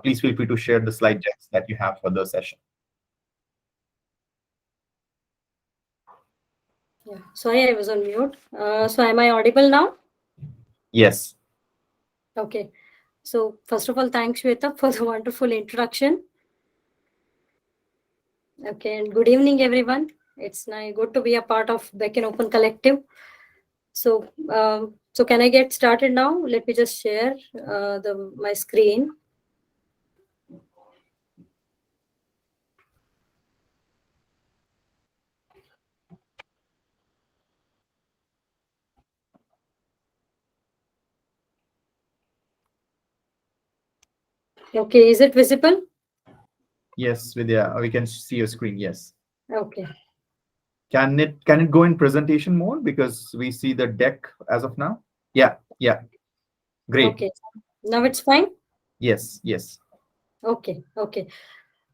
please feel free to share the slide decks that you have for the session. Yeah, sorry, I was on mute. So am I audible now? Yes. Okay. So first of all, thanks, Shweta, for the wonderful introduction. Okay, and good evening, everyone. It's good to be a part of Beckn Open Collective. So, so can I get started now? Let me just share my screen. Okay, is it visible? Yes, Vidya, we can see your screen. Yes. Okay. Can it go in presentation mode because we see the deck as of now? Yeah. Great. Okay. Now it's fine. Yes. Okay.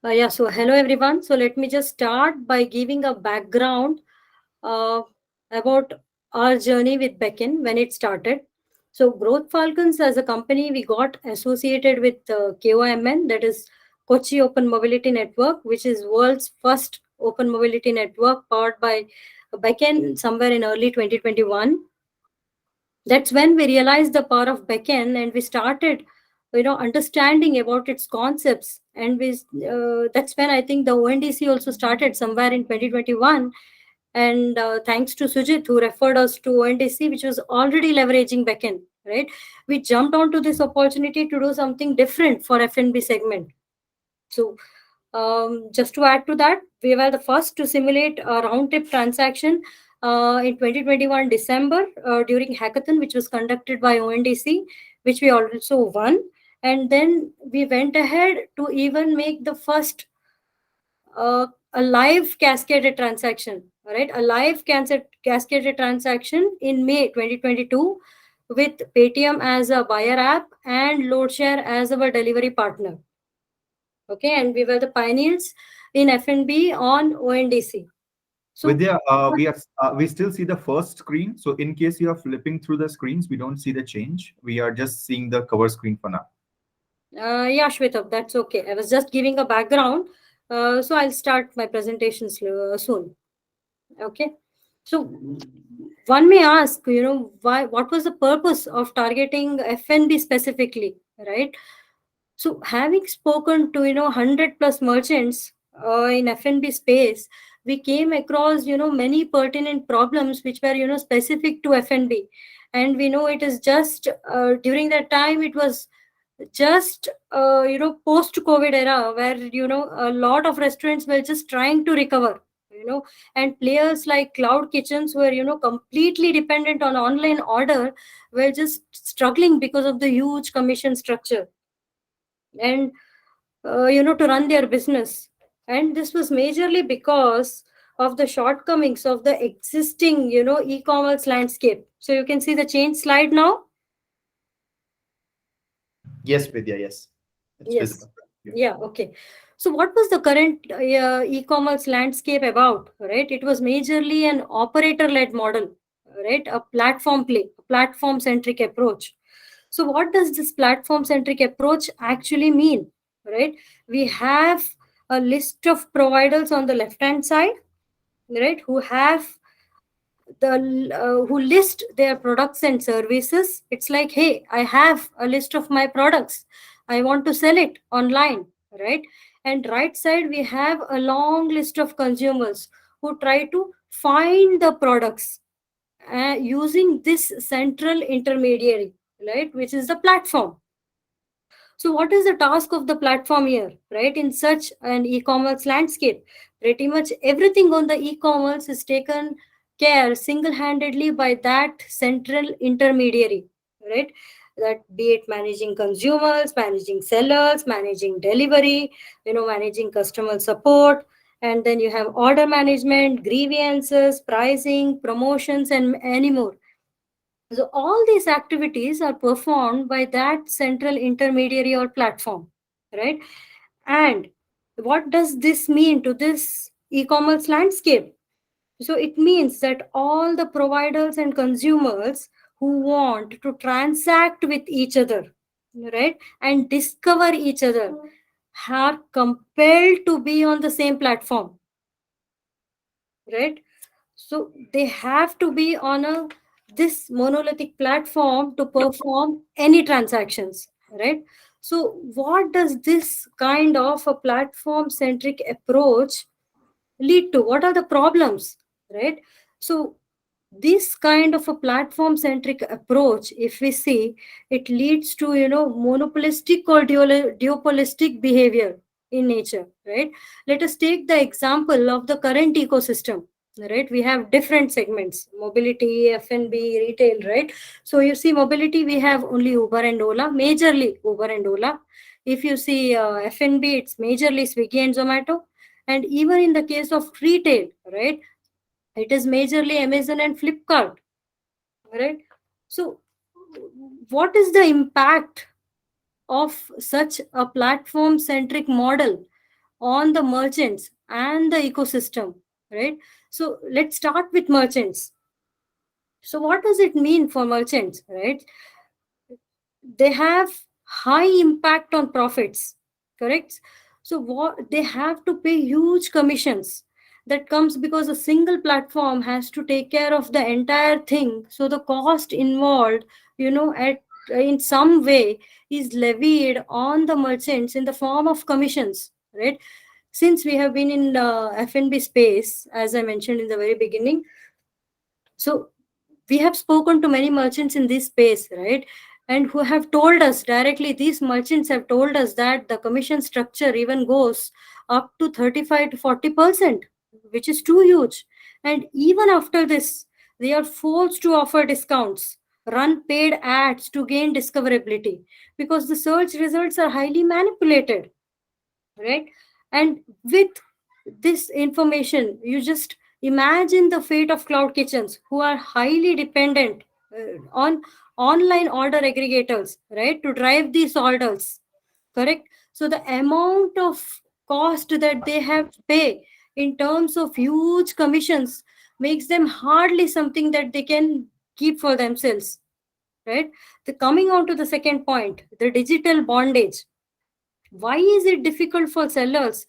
Yeah. So hello everyone. So let me just start by giving a background uh, about our journey with Beckn when it started. So Growth Falcons as a company, we got associated with KOMN, that is Kochi Open Mobility Network, which is world's first open mobility network powered by Beckn somewhere in early 2021. That's when we realized the power of Beckn, and we started understanding about its concepts. And that's when I think the ONDC also started somewhere in 2021. And thanks to Sujit, who referred us to ONDC, which was already leveraging Beckn, right? We jumped onto this opportunity to do something different for F&B segment. So just to add to that, we were the first to simulate a round trip transaction in 2021 December during hackathon, which was conducted by ONDC, which we also won. And then we went ahead to even make the first a live cascaded transaction, right? A live cascaded transaction in May 2022 with Paytm as a buyer app and Loadshare as our delivery partner. Okay, and we were the pioneers in F&B on ONDC. So Vidya, we still see the first screen. So in case you are flipping through the screens, we don't see the change. We are just seeing the cover screen for now. yeah, Shweta, that's okay. I was just giving a background. So I'll start my presentations soon. Okay. So one may ask, what was the purpose of targeting F&B specifically, right? So having spoken to 100 plus merchants in F&B space, we came across many pertinent problems which were specific to F&B, and we know it is just during that time it was just post COVID era where a lot of restaurants were just trying to recover, and players like cloud kitchens were completely dependent on online order, were just struggling because of the huge commission structure and to run their business. And this was majorly because of the shortcomings of the existing e-commerce landscape. So you can see the change slide now. Yes, Vidya, yes. It's Yes. visible. Yeah, okay. So what was the current e-commerce landscape about, right? It was majorly an operator-led model, right? A platform play, a platform-centric approach. So what does this platform-centric approach actually mean, right? We have a list of providers on the left-hand side, right, who have who list their products and services. It's like, hey, I have a list of my products, I want to sell it online, right? And right side we have a long list of consumers who try to find the products using this central intermediary, right, which is the platform. So what is the task of the platform here, right? In such an e-commerce landscape, pretty much everything on the e-commerce is taken care single-handedly by that central intermediary, right? That be it managing consumers, managing sellers, managing delivery, managing customer support, and then you have order management, grievances, pricing, promotions, and many more. So all these activities are performed by that central intermediary or platform, right? And what does this mean to this e-commerce landscape? So it means that all the providers and consumers who want to transact with each other, right, and discover each other, are compelled to be on the same platform, right? So they have to be on a this monolithic platform to perform any transactions, right? So what does this kind of a platform centric approach lead to? What are the problems, right? So this kind of a platform centric approach, if we see, it leads to monopolistic or duopolistic behavior in nature, right? Let us take the example of the current ecosystem, right? We have different segments: mobility, F&B, retail, right? So you see, mobility, we have only Uber and Ola, majorly Uber and Ola. If you see F&B, it's majorly Swiggy and Zomato. And even in the case of retail, right, it is majorly Amazon and Flipkart, right? So what is the impact of such a platform centric model on the merchants and the ecosystem, right? So let's start with merchants. So what does it mean for merchants, right? They have high impact on profits, correct? So what they have to pay huge commissions, that comes because a single platform has to take care of the entire thing. So the cost involved, at in some way, is levied on the merchants in the form of commissions, right? Since we have been in the F&B space, as I mentioned in the very beginning, so we have spoken to many merchants in this space, right? And who have told us directly, these merchants have told us that the commission structure even goes up to 35 to 40%, which is too huge. And even after this, they are forced to offer discounts, run paid ads to gain discoverability, because the search results are highly manipulated, right? And with this information, you just imagine the fate of cloud kitchens who are highly dependent on online order aggregators, right, to drive these orders, correct? So the amount of cost that they have to pay in terms of huge commissions makes them hardly something that they can keep for themselves, right? The coming on to the second point, the digital bondage. Why is it difficult for sellers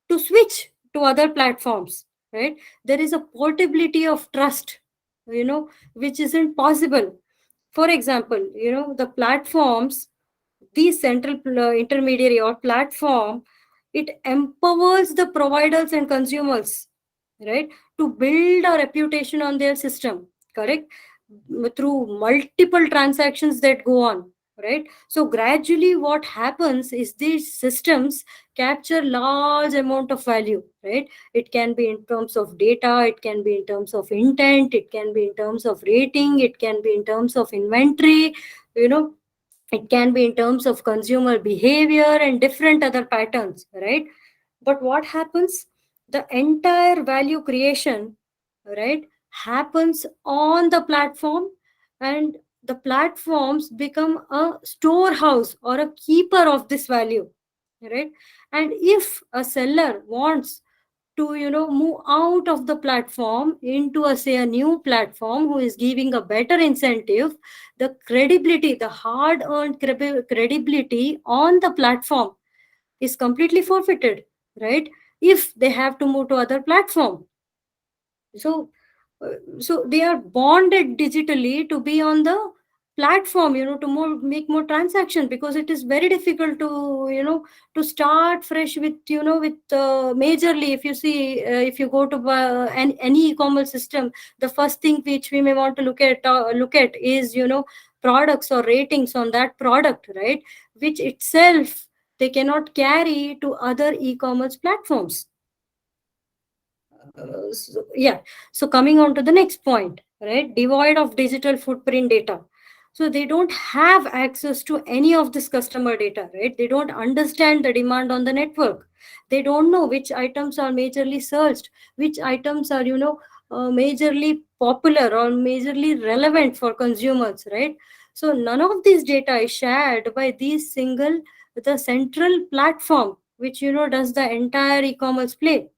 to switch to other platforms, right? There is a portability of trust, which isn't possible. For example, the platforms, the central intermediary or platform, it empowers the providers and consumers, right, to build a reputation on their system, correct, through multiple transactions that go on, right? So gradually what happens is these systems capture large amount of value, right? It can be in terms of data, it can be in terms of intent, it can be in terms of rating, it can be in terms of inventory, you know it can be in terms of consumer behavior and different other patterns, right? But what happens, the entire value creation, right, happens on the platform, and the platforms become a storehouse or a keeper of this value, right? And if a seller wants to move out of the platform into a, say, a new platform who is giving a better incentive, the credibility, the hard earned credibility on the platform is completely forfeited, right? If they have to move to other platform. So so they are bonded digitally to be on the platform, to make more transaction, because it is very difficult to to start fresh with with majorly, if you see, if you go to any e-commerce system, the first thing which we may want to look at is products or ratings on that product, right, which itself they cannot carry to other e-commerce platforms. Yeah, so coming on to the next point, right, devoid of digital footprint data. So they don't have access to any of this customer data, right? They don't understand the demand on the network. They don't know which items are majorly searched, which items are majorly popular or majorly relevant for consumers, right? So none of this data is shared by these single the central platform, which does the entire e-commerce play.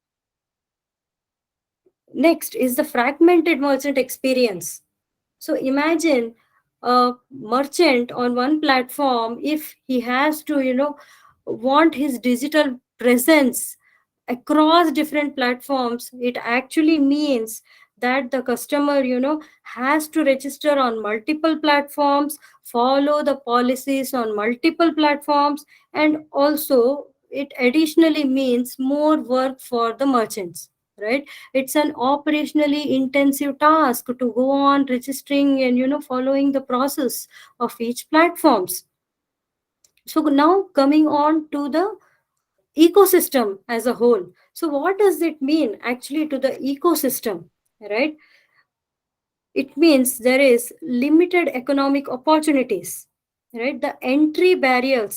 Next is the fragmented merchant experience. So imagine, a merchant on one platform, if he has to, want his digital presence across different platforms, it actually means that the customer, has to register on multiple platforms, follow the policies on multiple platforms, and also it additionally means more work for the merchants, right? It's an operationally intensive task to go on registering and, following the process of each platforms. So now coming on to the ecosystem as a whole. So what does it mean actually to the ecosystem, right? It means there is limited economic opportunities, right? The entry barrier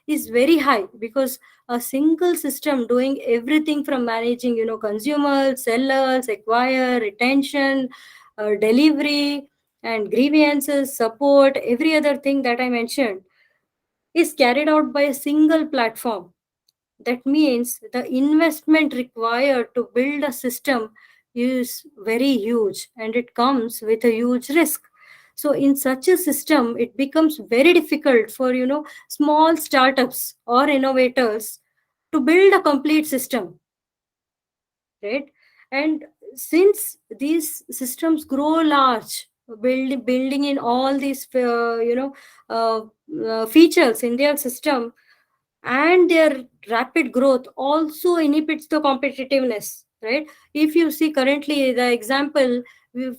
is very high, because a single system doing everything from managing, consumers, sellers, acquire, retention, delivery, and grievances, support, every other thing that I mentioned, is carried out by a single platform. That means the investment required to build a system is very huge, and it comes with a huge risk. So in such a system, it becomes very difficult for, small startups or innovators to build a complete system, right? And since these systems grow large, building in all these features in their system, and their rapid growth also inhibits the competitiveness, right? If you see currently the example,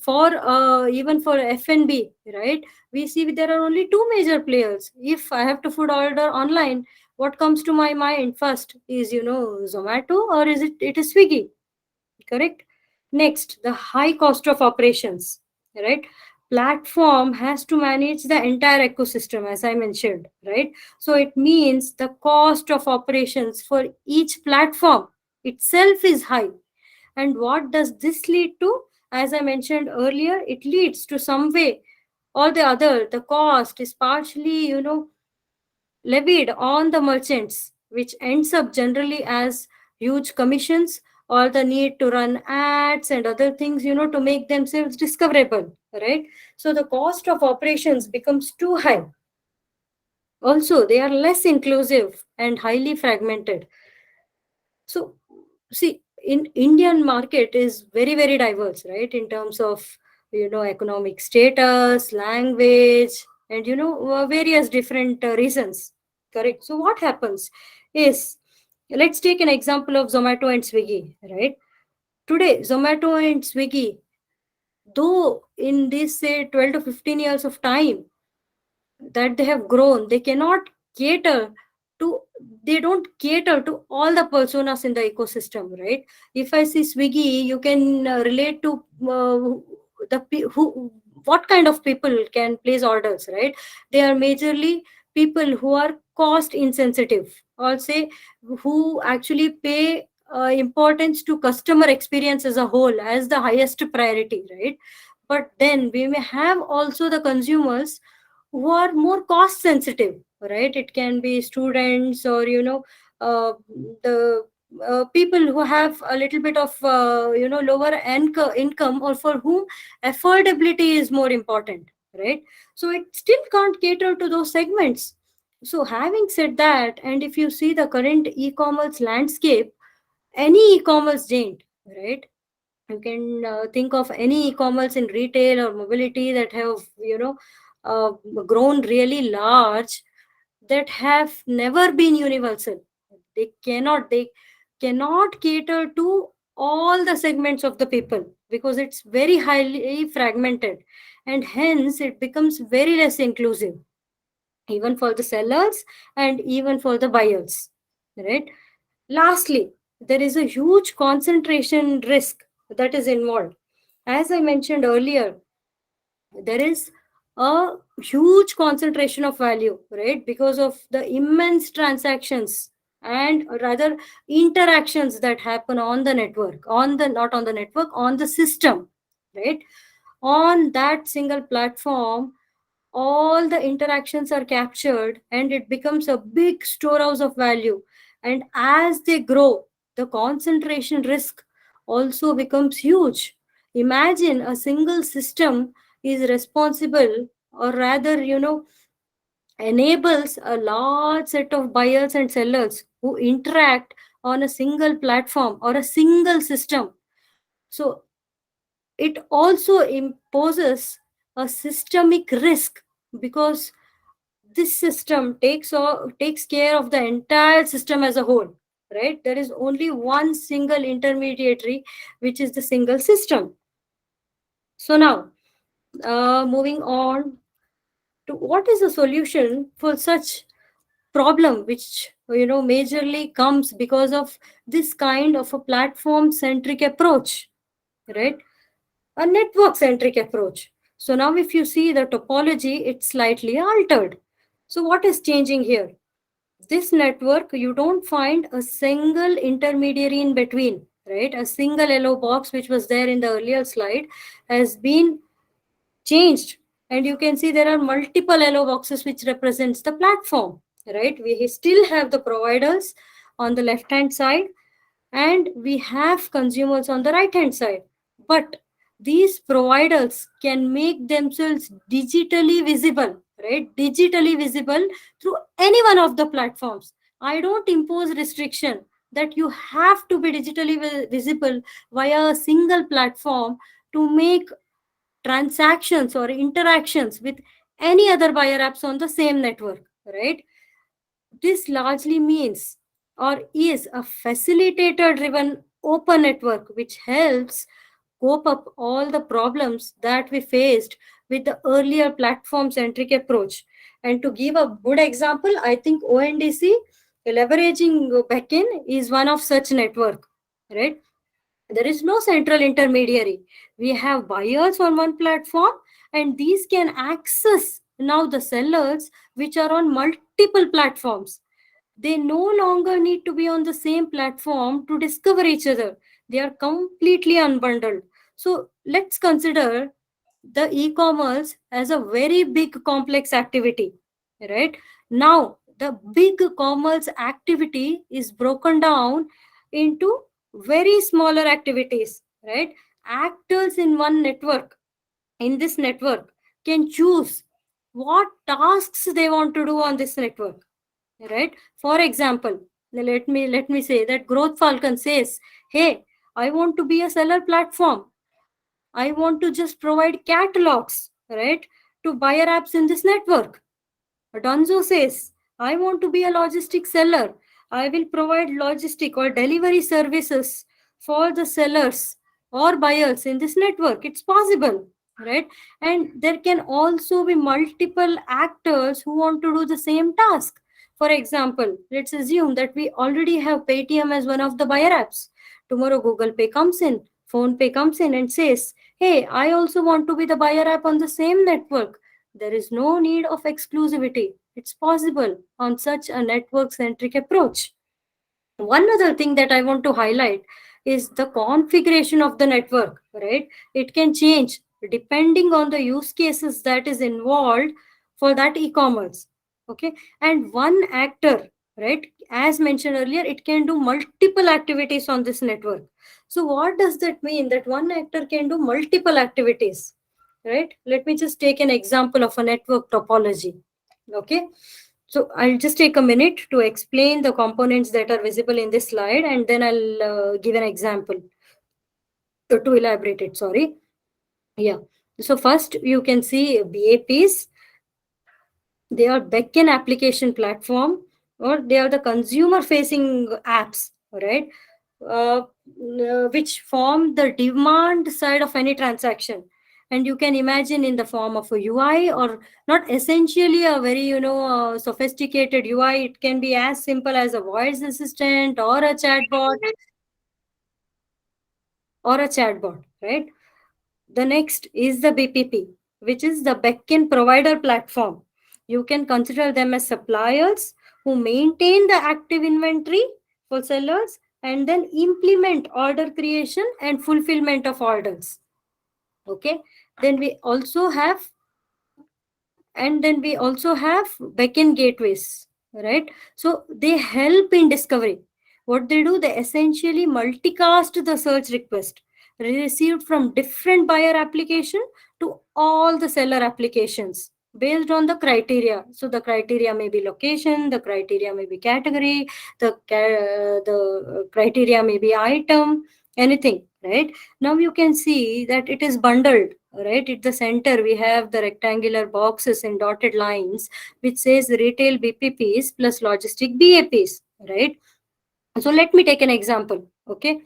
for even for F&B, right, we see there are only two major players. If I have to food order online, what comes to my mind first is, Zomato, or it is Swiggy, correct? Next, the high cost of operations, right? Platform has to manage the entire ecosystem, as I mentioned, right? So it means the cost of operations for each platform itself is high. And what does this lead to? As I mentioned earlier, it leads to some way or the other, the cost is partially, levied on the merchants, which ends up generally as huge commissions, or the need to run ads and other things, to make themselves discoverable, right? So the cost of operations becomes too high. Also, they are less inclusive and highly fragmented. So, see, in Indian market is very, very diverse, right? In terms of, economic status, language, and, various different reasons. Correct. So what happens is, let's take an example of Zomato and Swiggy, right? Today, Zomato and Swiggy, though in this say 12 to 15 years of time that they have grown, they cannot cater to, they don't cater to all the personas in the ecosystem, right? If I see Swiggy, you can relate to who, what kind of people can place orders, right? They are majorly people who are cost insensitive, or say who actually pay importance to customer experience as a whole as the highest priority, right? But then we may have also the consumers who are more cost sensitive, right? It can be students, or, the people who have a little bit of, lower income, or for whom affordability is more important, right? So it still can't cater to those segments. So having said that, and if you see the current e-commerce landscape, any e-commerce giant, right? You can think of any e-commerce in retail or mobility that have, uh, grown really large, that have never been universal. They cannot cater to all the segments of the people, because it's very highly fragmented, and hence it becomes very less inclusive, even for the sellers and even for the buyers, right? Lastly, there is a huge concentration risk that is involved. As I mentioned earlier, there is a huge concentration of value, right? Because of the immense transactions, and rather interactions that happen on the network, on the, not on the network, on the system, right? On that single platform, all the interactions are captured, and it becomes a big storehouse of value. And as they grow, the concentration risk also becomes huge. Imagine a single system is responsible, or rather, enables a large set of buyers and sellers who interact on a single platform or a single system. So it also imposes a systemic risk, because this system takes care of the entire system as a whole, right? There is only one single intermediary, which is the single system. So now, moving on to what is the solution for such problem, which majorly comes because of this kind of a platform centric approach, right? A network centric approach. So now if you see the topology, it's slightly altered. So what is changing here? This network, you don't find a single intermediary in between, right? A single yellow box, which was there in the earlier slide, has been changed, and you can see there are multiple yellow boxes which represents the platform, right? We still have the providers on the left hand side, and we have consumers on the right hand side. But these providers can make themselves digitally visible, right? Digitally visible through any one of the platforms. I don't impose restriction that you have to be digitally visible via a single platform to make transactions or interactions with any other buyer apps on the same network, right? This largely means or is a facilitator driven open network which helps cope up all the problems that we faced with the earlier platform centric approach. And to give a good example, I think ONDC leveraging Beckn is one of such network, right? There is no central intermediary. We have buyers on one platform, and these can access now the sellers which are on multiple platforms. They no longer need to be on the same platform to discover each other. They are completely unbundled. So let's consider the e-commerce as a very big complex activity, right? Now the big commerce activity is broken down into very smaller activities, right? Actors in one network, in this network, can choose what tasks they want to do on this network, right? For example, let me say that Growth Falcon says, hey, I want to be a seller platform. I want to just provide catalogs, right, to buyer apps in this network. Donzo says, I want to be a logistic seller. I will provide logistic or delivery services for the sellers or buyers in this network. It's possible, right? And there can also be multiple actors who want to do the same task. For example, let's assume that we already have Paytm as one of the buyer apps. Tomorrow, Google Pay comes in, Phone Pay comes in and says, hey, I also want to be the buyer app on the same network. There is no need of exclusivity. It's possible on such a network centric approach. One other thing that I want to highlight is the configuration of the network, right? It can change depending on the use cases that is involved for that e-commerce. Okay. And one actor, right, as mentioned earlier, it can do multiple activities on this network. So what does that mean, that one actor can do multiple activities, right? Let me just take an example of a network topology. Okay. So I'll just take a minute to explain the components that are visible in this slide, and then I'll give an example to elaborate it. Sorry. Yeah. So first you can see BAPs. They are backend application platform, or they are the consumer facing apps, right? uh, which form the demand side of any transaction. And you can imagine in the form of a UI, or not essentially a very sophisticated UI. It can be as simple as a voice assistant or a chatbot, right? The next is the BPP, which is the backend provider platform. You can consider them as suppliers who maintain the active inventory for sellers and then implement order creation and fulfillment of orders. Okay. Then we also have backend gateways, right? So they help in discovery. What they do, they essentially multicast the search request received from different buyer application to all the seller applications based on the criteria. So the criteria may be location, the criteria may be category, the criteria may be item, anything, right? Now you can see that it is bundled, right? At the center we have the rectangular boxes in dotted lines which says retail BPPs plus logistic BAPs, right? So let me take an example. Okay,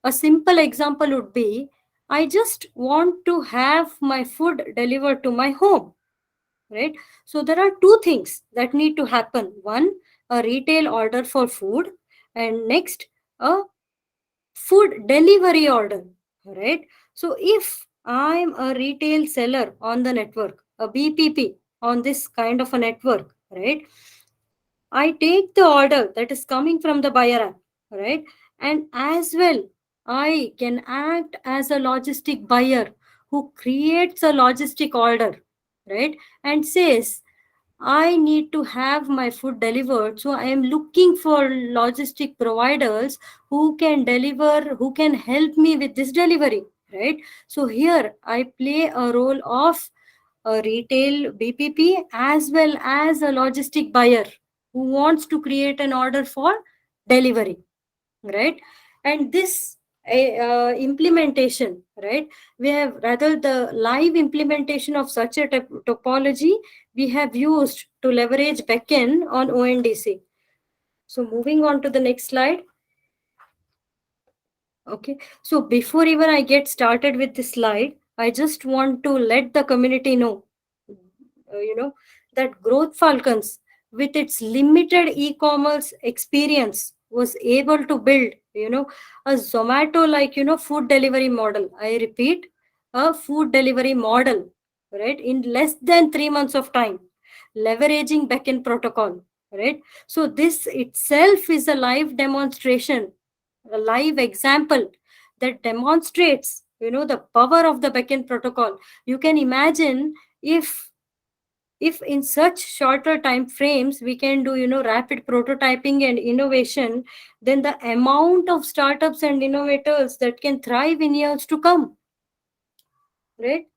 a simple example would be, I just want to have my food delivered to my home, right? So there are two things that need to happen. One, a retail order for food, and next, a food delivery order, right? So if I'm a retail seller on the network, a BPP on this kind of a network, right? I take the order that is coming from the buyer app, right? And as well, I can act as a logistic buyer who creates a logistic order, right? And says, I need to have my food delivered. So I am looking for logistic providers who can deliver, who can help me with this delivery, right? So here I play a role of a retail BPP as well as a logistic buyer who wants to create an order for delivery, right? And this implementation, right, we have rather the live implementation of such a topology we have used to leverage Beckn on ONDC. So moving on to the next slide. Okay, so before even I get started with this slide, I just want to let the community know, that Growth Falcons, with its limited e-commerce experience, was able to build, a Zomato like, food delivery model. I repeat, a food delivery model, right, in less than 3 months of time, leveraging Beckn Protocol, right? So this itself is a live demonstration, a live example that demonstrates, the power of the Beckn Protocol. You can imagine if in such shorter time frames we can do, rapid prototyping and innovation, then the amount of startups and innovators that can thrive in years to come, right?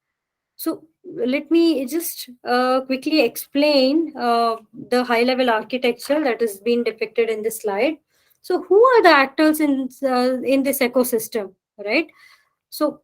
So let me just quickly explain the high level architecture that is being depicted in this slide. So who are the actors in this ecosystem, right? So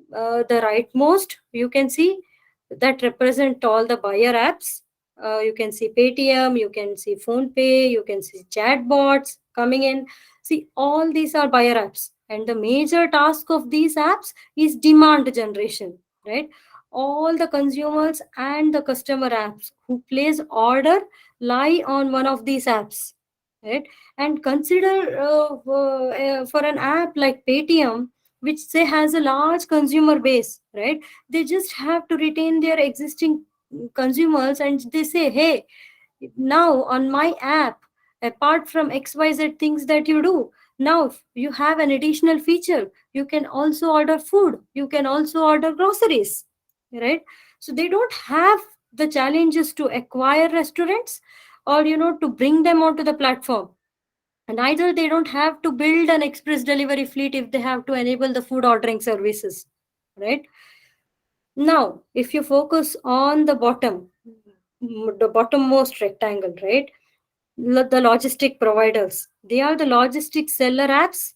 the rightmost you can see that represent all the buyer apps. You can see Paytm, you can see PhonePe, you can see chatbots coming in. See, all these are buyer apps, and the major task of these apps is demand generation, right? All the consumers and the customer apps who place order lie on one of these apps, right? And consider for an app like Paytm, which say has a large consumer base, right? They just have to retain their existing consumers, and they say, hey, now on my app, apart from XYZ things that you do, now you have an additional feature. You can also order food, you can also order groceries, right? So they don't have the challenges to acquire restaurants or, to bring them onto the platform. And either they don't have to build an express delivery fleet if they have to enable the food ordering services, right? Now, if you focus on the bottommost rectangle, right? The logistic providers, they are the logistic seller apps.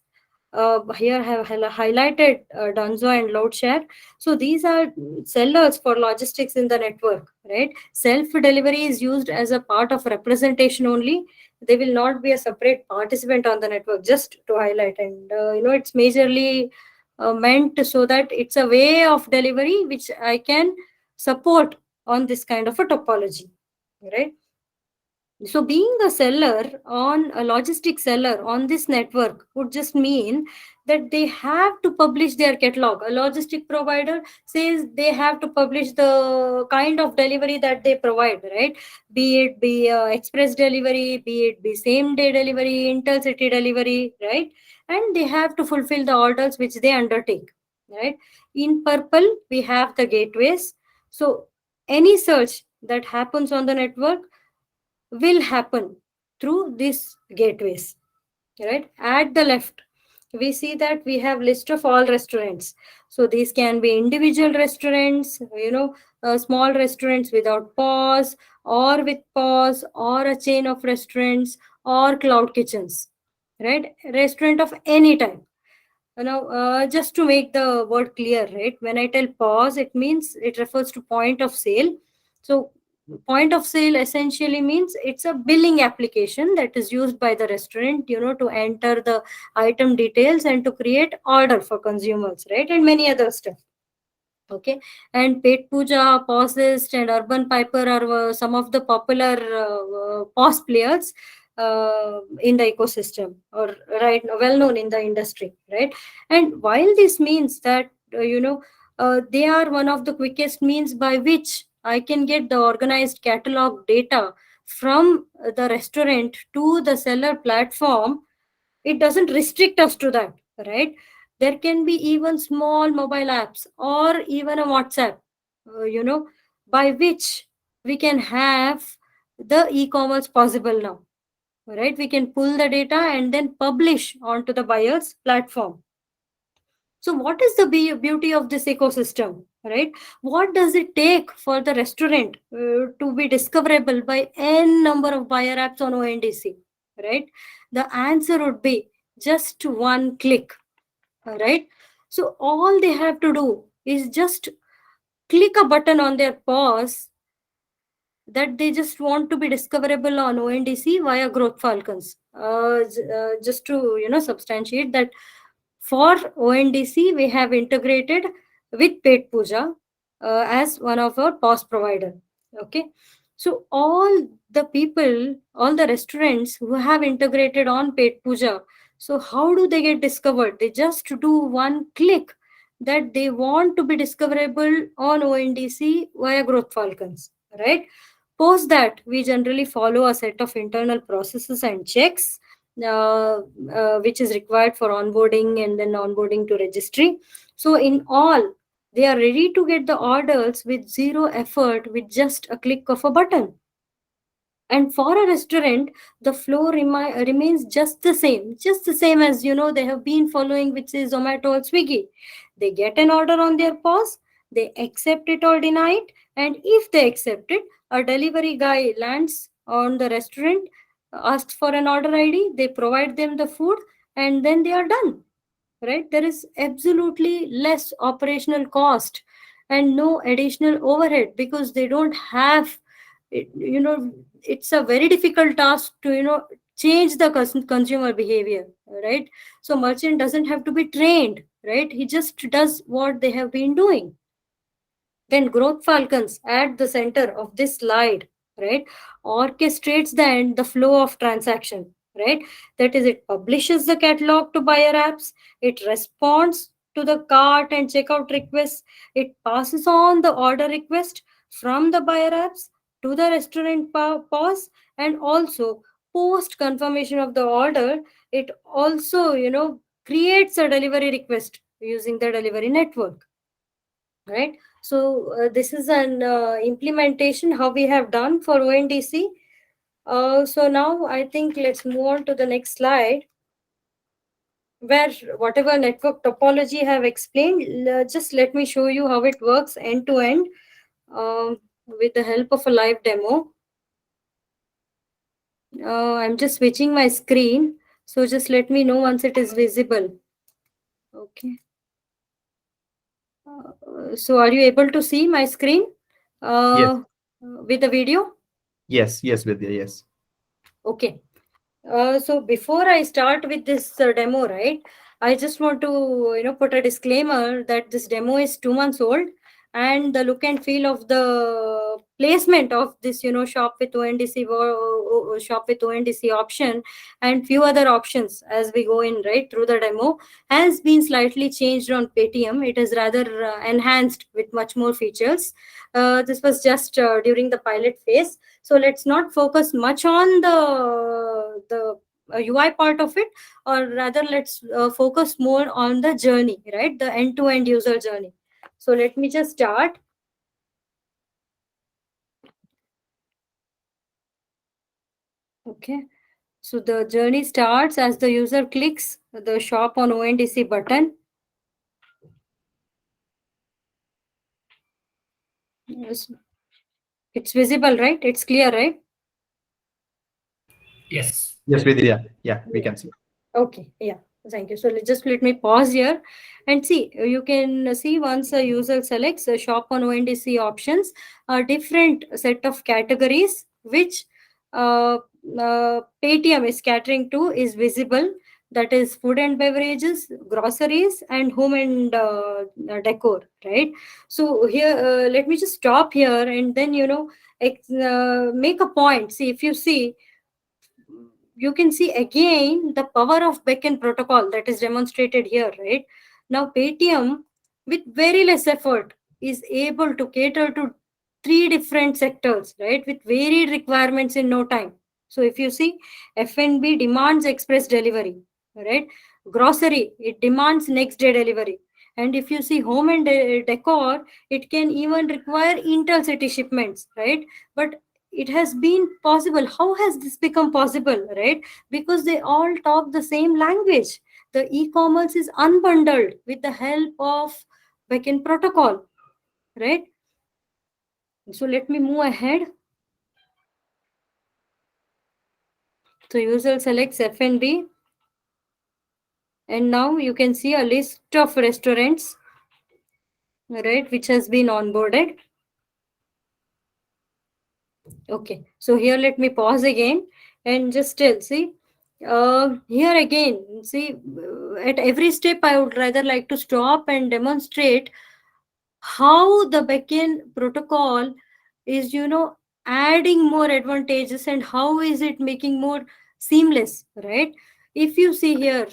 Here I have highlighted Dunzo and Loadshare. So these are sellers for logistics in the network, right? Self delivery is used as a part of representation only. They will not be a separate participant on the network, just to highlight. And it's majorly meant so that it's a way of delivery which I can support on this kind of a topology, right? So being a seller on a logistic seller on this network would just mean that they have to publish their catalog. A logistic provider says they have to publish the kind of delivery that they provide, right? Be it be express delivery, be it be same day delivery, intercity delivery, right? And they have to fulfill the orders which they undertake, right? In purple, we have the gateways. So any search that happens on the network will happen through these gateways, right? At the left, we see that we have list of all restaurants. So these can be individual restaurants, small restaurants without pause, or with pause, or a chain of restaurants, or cloud kitchens, right? Restaurant of any type. Just to make the word clear, right? When I tell pause, it means it refers to point of sale. So point of sale essentially means it's a billing application that is used by the restaurant, to enter the item details and to create order for consumers, right? And many other stuff. Okay. And Pet Puja, Pausist, and Urban Piper are some of the popular pause players in the ecosystem, or right, well known in the industry, right? And while this means that they are one of the quickest means by which I can get the organized catalog data from the restaurant to the seller platform, it doesn't restrict us to that, right? There can be even small mobile apps or even a WhatsApp, by which we can have the e-commerce possible now, right? We can pull the data and then publish onto the buyer's platform. So what is the beauty of this ecosystem, right? What does it take for the restaurant to be discoverable by n number of buyer apps on ONDC, right? The answer would be just one click, right? So all they have to do is just click a button on their pause that they just want to be discoverable on ONDC via Growth Falcons. Just to substantiate that, for ONDC we have integrated with Pet Puja as one of our POS provider. Okay, so all the restaurants who have integrated on Pet Puja, so how do they get discovered? They just do one click that they want to be discoverable on ONDC via Growth Falcons, right? Post that, we generally follow a set of internal processes and checks, which is required for onboarding and then onboarding to registry. So, in all, they are ready to get the orders with zero effort with just a click of a button. And for a restaurant, the flow remains just the same as they have been following, which is Zomato or Swiggy. They get an order on their POS, they accept it or deny it, and if they accept it, a delivery guy lands on the restaurant, asks for an order ID, they provide them the food, and then they are done. Right? There is absolutely less operational cost and no additional overhead, because they don't have it's a very difficult task to change the consumer behavior, right? So merchant doesn't have to be trained, right? He just does what they have been doing. Then Growth Falcons at the center of this slide, right, orchestrates the flow of transaction, right? That is, it publishes the catalog to buyer apps, it responds to the cart and checkout requests, it passes on the order request from the buyer apps to the restaurant POS, and also post confirmation of the order, it also creates a delivery request using the delivery network, right? So this is an implementation how we have done for ONDC. So now I think let's move on to the next slide, where whatever network topology I have explained, just let me show you how it works end to end, with the help of a live demo. I'm just switching my screen, so just let me know once it is visible. Okay. So are you able to see my screen Yes, with the video? yes, Vidya, yes. Okay. So before I start with this demo, right, I just want to put a disclaimer that this demo is 2 months old, and the look and feel of the placement of this shop with ONDC shop with ONDC option and few other options as we go in right through the demo has been slightly changed on Paytm. It is rather enhanced with much more features. This was just during the pilot phase, so let's not focus much on the UI part of it, or rather let's focus more on the journey, right? The end-to-end user journey. So let me just start. Okay. So the journey starts as the user clicks the shop on ONDC button. Yes. It's visible, right? It's clear, right? Yes. Yes, Vidya. Yeah, we Yeah. can see. Okay, yeah, thank you. So just let me pause here and see. You can see once a user selects a shop on ONDC options, a different set of categories which uh, Paytm is catering to is visible. That is food and beverages, groceries, and home and decor, right? So here, let me just stop here and then make a point. See, if you see, you can see again the power of Beckn protocol that is demonstrated here, right? Now, Paytm, with very less effort, is able to cater to three different sectors, right, with varied requirements in no time. So, if you see, F&B demands express delivery, right? Grocery, it demands next day delivery. And if you see home and decor, it can even require intercity shipments, right? But it has been possible. How has this become possible, right? Because they all talk the same language. The e-commerce is unbundled with the help of Beckn Protocol, right? So let me move ahead. So user selects F&B, and now you can see a list of restaurants, right, which has been onboarded. Okay, so here let me pause again and just tell, see, here again, see, at every step, I would rather like to stop and demonstrate how the Beckn protocol is, adding more advantages and how is it making more seamless, right? If you see here,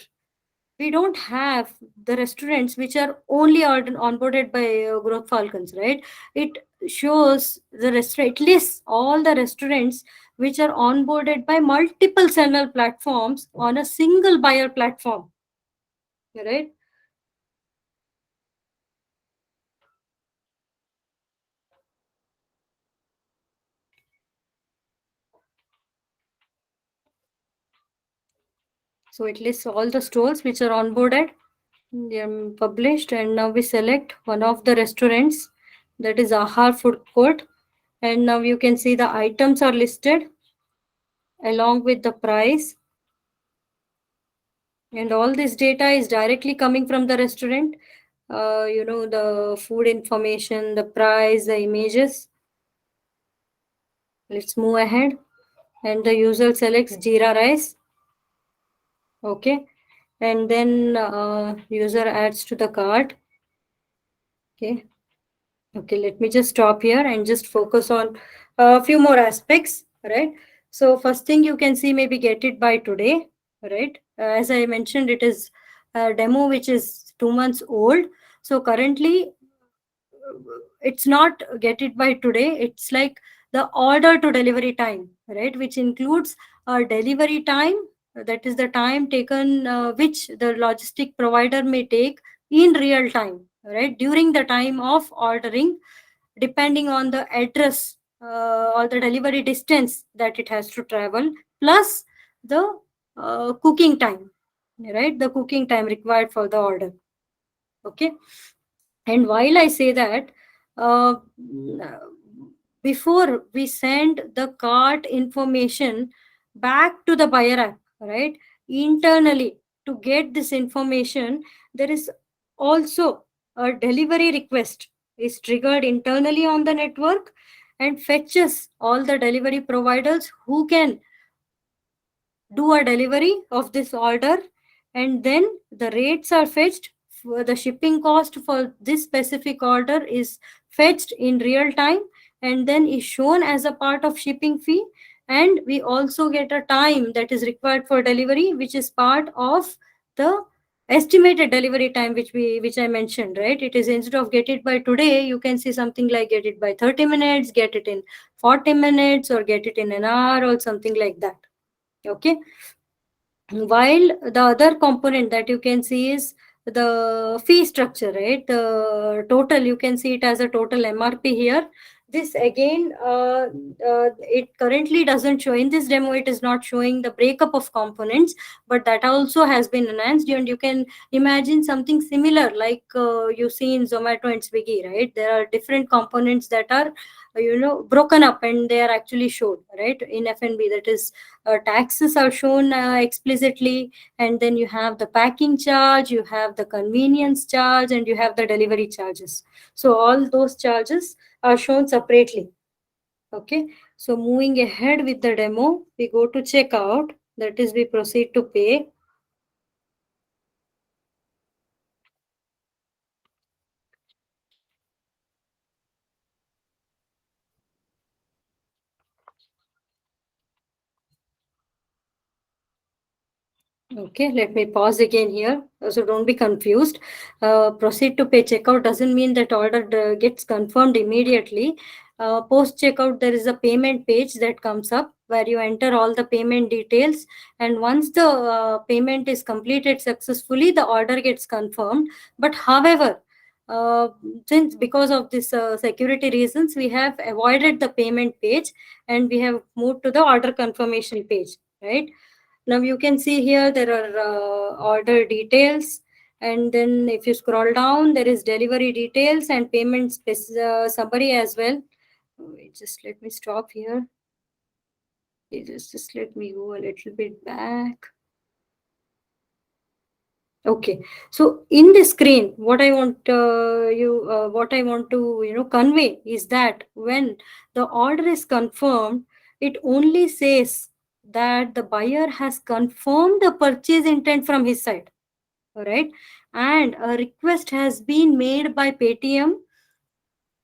we don't have the restaurants which are only onboarded by Growth Falcons, right? It shows the restaurant, it lists all the restaurants which are onboarded by multiple channel platforms on a single buyer platform, right? So it lists all the stores which are onboarded, published, and now we select one of the restaurants, that is Ahar Food Court, and now you can see the items are listed along with the price, and all this data is directly coming from the restaurant. The food information, the price, the images. Let's move ahead, and the user selects Jeera rice. Okay, and then user adds to the cart. Okay. Okay, let me just stop here and just focus on a few more aspects, right? So first thing you can see, maybe get it by today, right? As I mentioned, it is a demo which is 2 months old. So currently, it's not get it by today. It's like the order to delivery time, right? Which includes delivery time. That is the time taken, which the logistic provider may take in real time, right? During the time of ordering, depending on the address or the delivery distance that it has to travel, plus the cooking time, right? The cooking time required for the order. Okay. And while I say that, uh, before we send the cart information back to the buyer app, right? Internally, to get this information, there is also a delivery request is triggered internally on the network and fetches all the delivery providers who can do a delivery of this order, and then the rates are fetched for the shipping cost for this specific order is fetched in real time and then is shown as a part of shipping fee, and we also get a time that is required for delivery which is part of the estimated delivery time which I mentioned, right? It is, instead of get it by today, you can see something like get it by 30 minutes, get it in 40 minutes, or get it in an hour, or something like that. Okay. While the other component that you can see is the fee structure, right? The total, you can see it as a total MRP here. This again, it currently doesn't show in this demo. It is not showing the breakup of components, but that also has been enhanced. And you can imagine something similar like you see in Zomato and Swiggy, right? There are different components that are broken up, and they are actually shown, right, in F&B. That is, taxes are shown explicitly, and then you have the packing charge, you have the convenience charge, and you have the delivery charges. So all those charges are shown separately. Okay, so moving ahead with the demo, we go to checkout, that is, we proceed to pay. Okay, let me pause again here. So don't be confused. Proceed to pay checkout doesn't mean that order gets confirmed immediately. Post checkout, there is a payment page that comes up where you enter all the payment details. And once the payment is completed successfully, the order gets confirmed. But however, uh, since because of this security reasons, we have avoided the payment page and we have moved to the order confirmation page, right? Now you can see here there are order details, and then if you scroll down, there is delivery details and payment summary as well. Wait, just let me stop here. Just let me go a little bit back. Okay, so in the screen, what I want what I want to convey is that when the order is confirmed, it only says that the buyer has confirmed the purchase intent from his side. All right, and a request has been made by Paytm,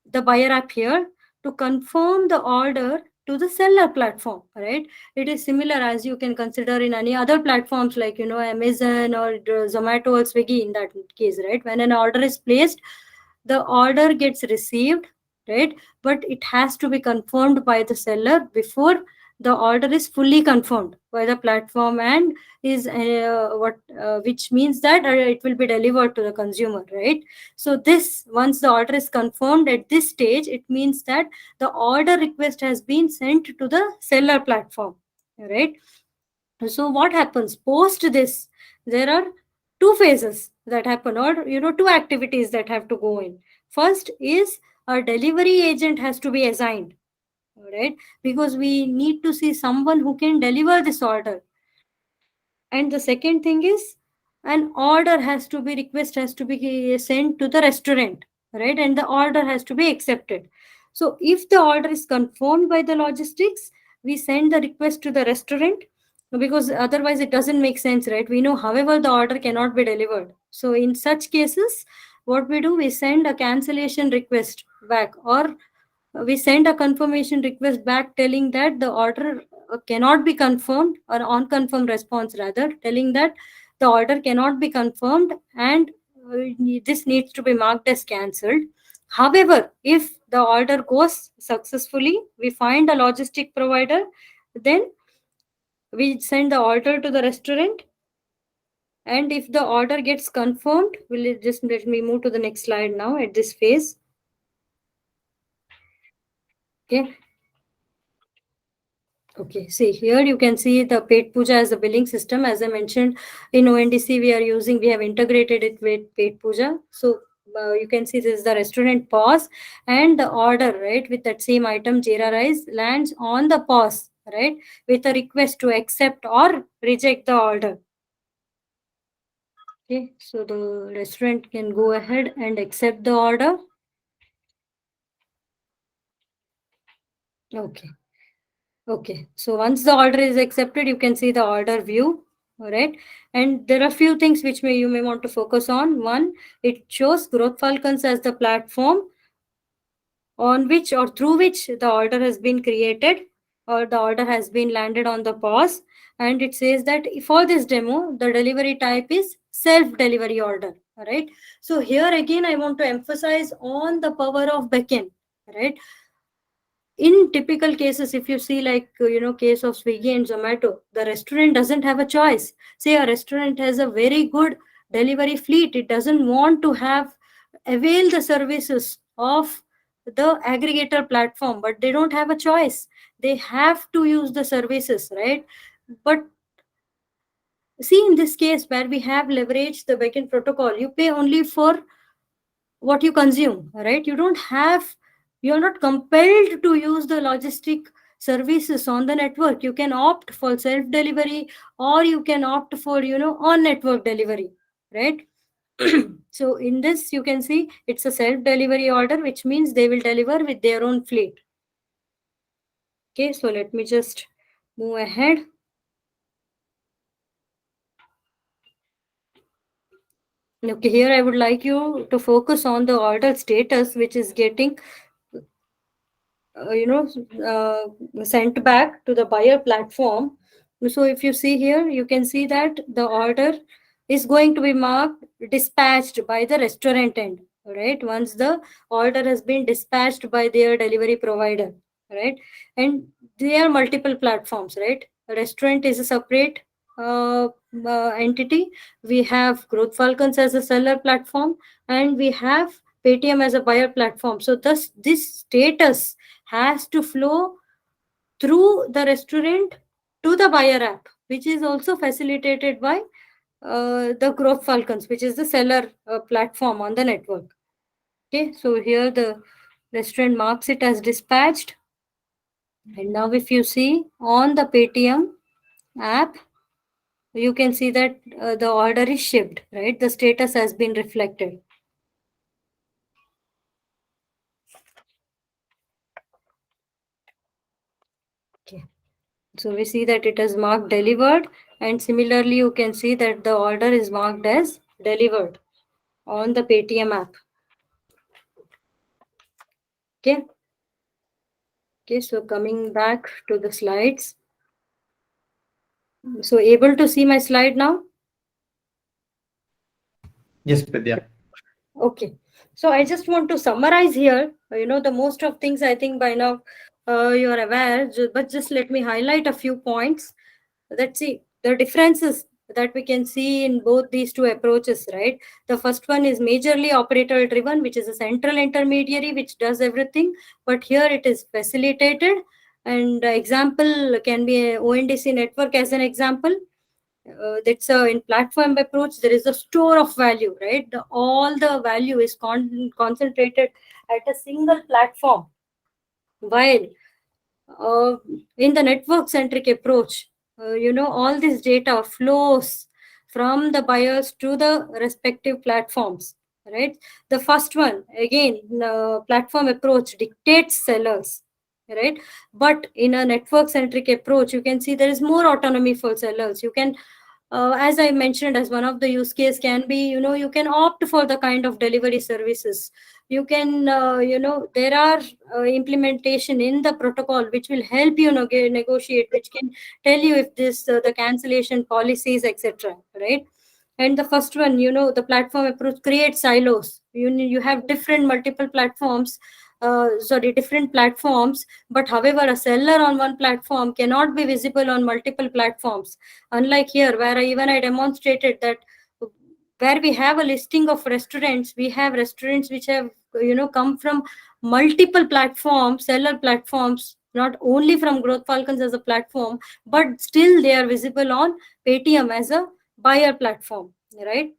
the buyer app here, to confirm the order to the seller platform, right? It is similar as you can consider in any other platforms like Amazon or Zomato or Swiggy. In that case, right, when an order is placed, the order gets received, right, but it has to be confirmed by the seller before the order is fully confirmed by the platform, and is what which means that it will be delivered to the consumer, right? So this, once the order is confirmed at this stage, it means that the order request has been sent to the seller platform, right? So what happens post this? There are two phases that happen, or two activities that have to go in. First is a delivery agent has to be assigned, right? Because we need to see someone who can deliver this order. And the second thing is, an order has to be request has to be sent to the restaurant, right? And the order has to be accepted. So if the order is confirmed by the logistics, we send the request to the restaurant, because otherwise it doesn't make sense, right? We know however the order cannot be delivered. So in such cases, what we do, we send a cancellation request back, or we send a confirmation request back telling that the order cannot be confirmed, or unconfirmed response rather, telling that the order cannot be confirmed, and this needs to be marked as cancelled. However, if the order goes successfully, we find a logistic provider, then we send the order to the restaurant. And if the order gets confirmed, will just let me move to the next slide now at this phase. Okay. Okay, see here you can see the Paid Puja as a billing system. As I mentioned, in ONDC we have integrated it with Paid Puja. So you can see this is the restaurant POS, and the order, right, with that same item Jira Rice lands on the POS, right, with a request to accept or reject the order. Okay, so the restaurant can go ahead and accept the order. Okay. Okay, so once the order is accepted, you can see the order view. All right, and there are few things which you may want to focus on. One, it shows Growth Falcons as the platform on which or through which the order has been created, or the order has been landed on the POS. And it says that for this demo, the delivery type is self-delivery order. All right, so here again, I want to emphasize on the power of Beckn, right? In typical cases, if you see like case of Swiggy and Zomato, the restaurant doesn't have a choice. Say a restaurant has a very good delivery fleet, it doesn't want to have avail the services of the aggregator platform, but they don't have a choice. They have to use the services, right? But see, in this case where we have leveraged the Beckn protocol, you pay only for what you consume, right? You're not compelled to use the logistic services on the network. You can opt for self delivery, or you can opt for, on network delivery, right? So in this, you can see it's a self delivery order, which means they will deliver with their own fleet. Okay, so let me just move ahead. Okay, here I would like you to focus on the order status, which is getting sent back to the buyer platform. So if you see here, you can see that the order is going to be marked dispatched by the restaurant end, right? Once the order has been dispatched by their delivery provider, right? And there are multiple platforms, right? A restaurant is a separate entity. We have Growth Falcons as a seller platform, and we have Paytm as a buyer platform. So thus this status has to flow through the restaurant to the buyer app, which is also facilitated by the Growth Falcons, which is the seller platform on the network. Okay, so here the restaurant marks it as dispatched. And now if you see on the Paytm app, you can see that the order is shipped, right? The status has been reflected. Okay. So we see that it is marked delivered, and similarly you can see that the order is marked as delivered on the Paytm app. Okay. Okay, so coming back to the slides. So able to see my slide now? Yes, Vidya. Okay. So I just want to summarize here. The most of things I think by now you are aware, but just let me highlight a few points. Let's see the differences that we can see in both these two approaches, right? The first one is majorly operator driven, which is a central intermediary which does everything, but here it is facilitated. And example can be a ONDC network as an example. That's in platform approach, there is a store of value, right? All the value is concentrated at a single platform, while uh, in the network centric approach, all this data flows from the buyers to the respective platforms, right? The first one, again, platform approach dictates sellers, right? But in a network centric approach, you can see there is more autonomy for sellers. You can as I mentioned, as one of the use case can be, you can opt for the kind of delivery services. You can, there are implementation in the protocol which will help you negotiate, which can tell you if this the cancellation policies, etc. Right? And the first one, the platform approach creates silos. You have different multiple platforms. Different platforms, but however, a seller on one platform cannot be visible on multiple platforms. Unlike here, where I demonstrated that where we have a listing of restaurants, we have restaurants which have come from multiple platforms, seller platforms, not only from Growth Falcons as a platform, but still they are visible on Paytm as a buyer platform, right?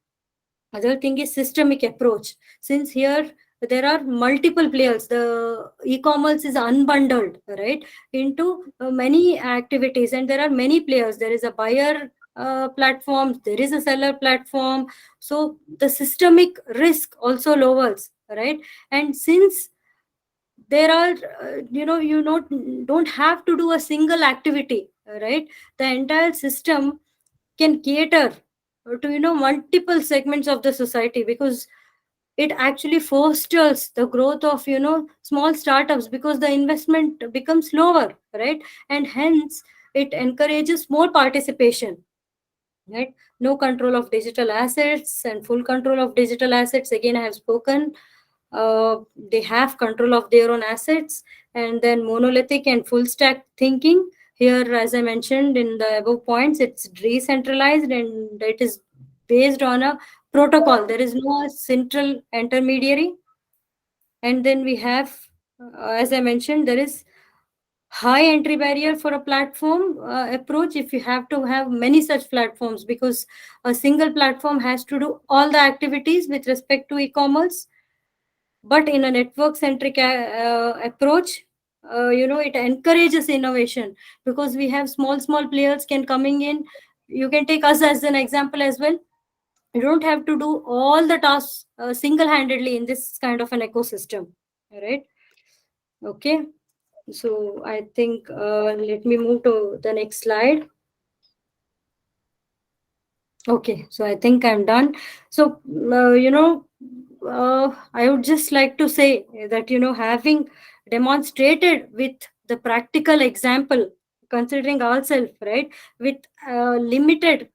Other thing is systemic approach. Since here there are multiple players, the e-commerce is unbundled, right, into many activities, and there are many players. There is a buyer platform, there is a seller platform, so the systemic risk also lowers, right? And since there are don't have to do a single activity, right? The entire system can cater to multiple segments of the society, because it actually fosters the growth of small startups, because the investment becomes lower, right? And hence it encourages more participation, right? No control of digital assets and full control of digital assets, again I have spoken. They have control of their own assets. And then monolithic and full stack thinking. Here, as I mentioned in the above points, it's decentralized and it is based on a protocol. There is no central intermediary. And then we have as I mentioned, there is high entry barrier for a platform approach if you have to have many such platforms, because a single platform has to do all the activities with respect to e-commerce. But in a network centric approach, it encourages innovation, because we have small players can coming in. You can take us as an example as well. You don't have to do all the tasks single handedly in this kind of an ecosystem, right? Okay, so I think let me move to the next slide. Okay, so I think I'm done. So, I would just like to say that, having demonstrated with the practical example, considering ourselves, right, with limited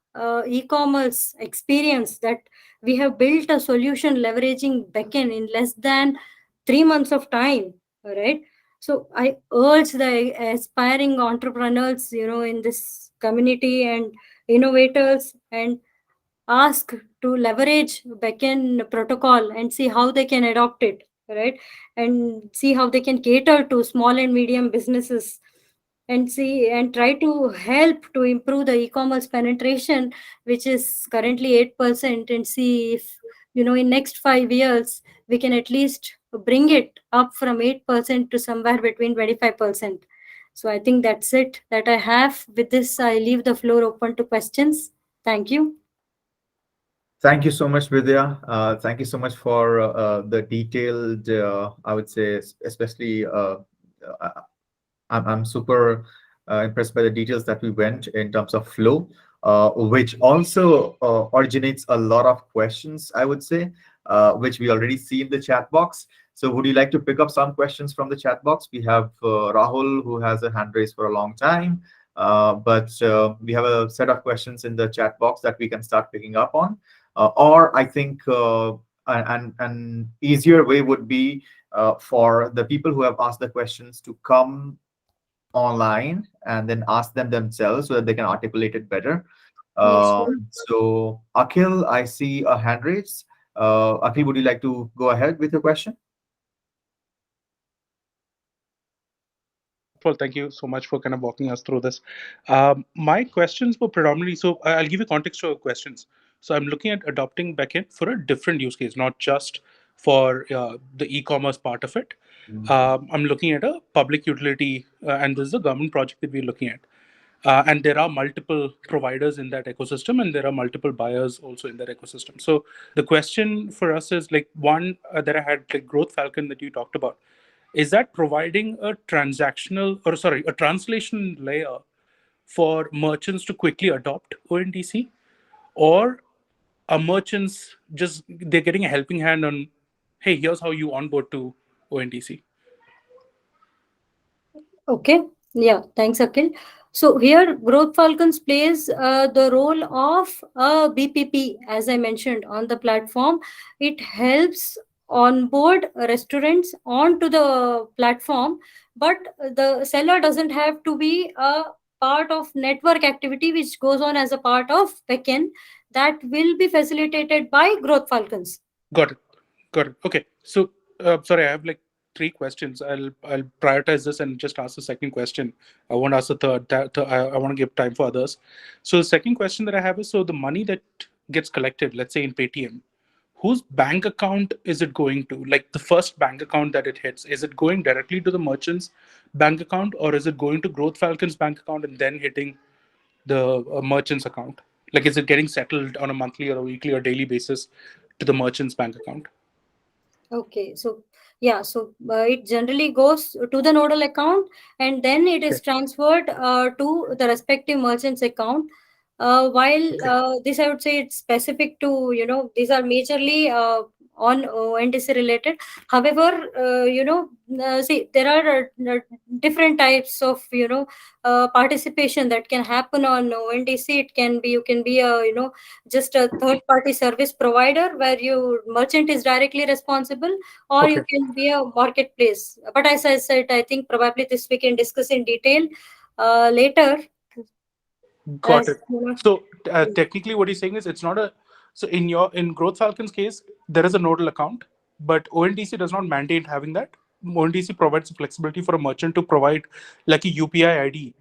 e-commerce experience, that we have built a solution leveraging Beckn in less than 3 months of time, right? So I urge the aspiring entrepreneurs, in this community, and innovators, and ask to leverage Beckn protocol and see how they can adopt it, right? And see how they can cater to small and medium businesses, and see and try to help to improve the e-commerce penetration, which is currently 8%, and see if, in next 5 years we can at least bring it up from 8% to somewhere between 25%. So I think that's it that I have. With this, I leave the floor open to questions. Thank you. Thank you so much, Vidya. Thank you so much for the detailed, I would say, especially uh, I'm super impressed by the details that we went in terms of flow, which also originates a lot of questions, I would say, which we already see in the chat box. So would you like to pick up some questions from the chat box? We have Rahul, who has a hand raised for a long time, but we have a set of questions in the chat box that we can start picking up on. Or I think an easier way would be for the people who have asked the questions to come online and then ask them themselves so that they can articulate it better. Yes, sure. So, Akhil, I see a hand raise. Akhil, would you like to go ahead with your question? Well, thank you so much for kind of walking us through this. My questions were predominantly, so I'll give you context to our questions. So I'm looking at adopting backend for a different use case, not just for the e-commerce part of it. I'm looking at a public utility, and this is a government project that we're looking at. And there are multiple providers in that ecosystem, and there are multiple buyers also in that ecosystem. So the question for us is like one that I had, like Growth Falcon that you talked about, is that providing a transactional, or sorry, a translation layer for merchants to quickly adopt ONDC, or are merchants just they're getting a helping hand on, hey, here's how you onboard to ONDC? Okay. Yeah. Thanks, Akhil. So here, Growth Falcons plays the role of a BPP, as I mentioned, on the platform. It helps onboard restaurants onto the platform, but the seller doesn't have to be a part of network activity, which goes on as a part of backend, that will be facilitated by Growth Falcons. Got it. Got it. Okay. So, sorry, I have like three questions. I'll prioritize this and just ask the second question. I won't ask the third. I want to give time for others. So the second question that I have is, so the money that gets collected, let's say in Paytm, whose bank account is it going to? Like the first bank account that it hits, is it going directly to the merchant's bank account, or is it going to Growth Falcon's bank account and then hitting the merchant's account? Like, is it getting settled on a monthly or a weekly or daily basis to the merchant's bank account? Okay, so yeah, so it generally goes to the nodal account, and then it is Okay. transferred to the respective merchant's account. While Okay. this, I would say it's specific to, these are majorly on NDC related. However, see, there are different types of, participation that can happen on ONDC. It can be, you can be a, just a third party service provider where you merchant is directly responsible, or you Okay. can be a marketplace. But as I said, I think probably this we can discuss in detail later, Got as it. So technically, what he's saying is it's not a. So in Growth Falcon's case, there is a nodal account, but ONDC does not mandate having that. ONDC provides flexibility for a merchant to provide like a UPI ID.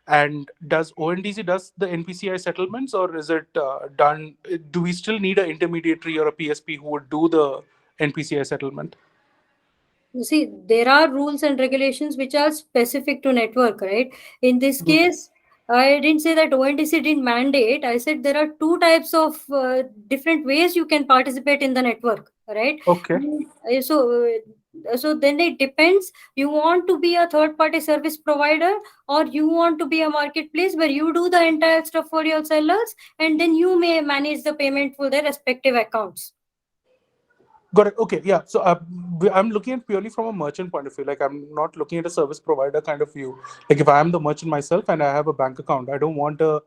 And does ONDC does the NPCI settlements, or is it done? Do we still need an intermediary or a PSP who would do the NPCI settlement? You see, there are rules and regulations which are specific to network, right? In this case, I didn't say that ONDC didn't mandate. I said there are two types of different ways you can participate in the network, right? Okay. So then it depends. You want to be a third party service provider, or you want to be a marketplace where you do the entire stuff for your sellers, and then you may manage the payment for their respective accounts. Got it. Okay. Yeah. So I'm looking at purely from a merchant point of view. Like, I'm not looking at a service provider kind of view. Like, if I am the merchant myself and I have a bank account, I don't want the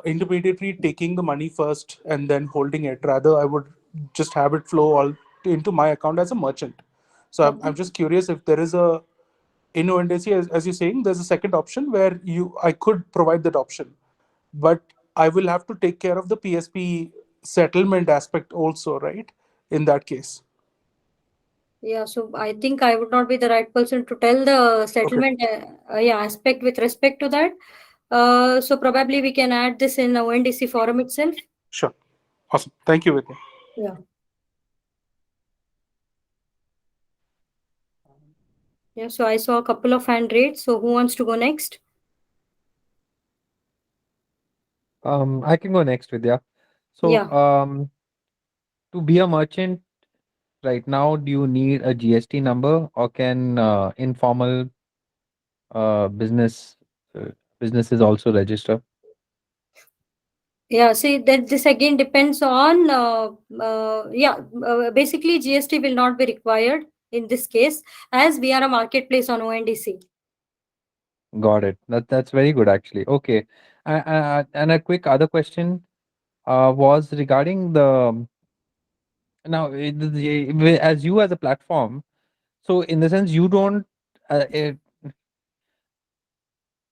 intermediary taking the money first and then holding it. Rather, I would just have it flow all into my account as a merchant. So I'm just curious if there is a in ONDC, as you're saying, there's a second option where I could provide that option, but I will have to take care of the PSP settlement aspect also, right? In that case. Yeah, so I think I would not be the right person to tell the Okay. settlement aspect with respect to that. So probably we can add this in the ONDC forum itself. Sure. Awesome. Thank you, Vidya. Yeah. Yeah, so I saw a couple of hand raised. So who wants to go next? I can go next, Vidya. So, Yeah. to be a merchant right now, do you need a GST number, or can informal business businesses also register? Yeah, see that this again depends on basically GST will not be required in this case as we are a marketplace on ONDC. Got it. That's very good, actually. Okay. And a quick other question was regarding the now as you as a platform. So, in the sense, you don't. Are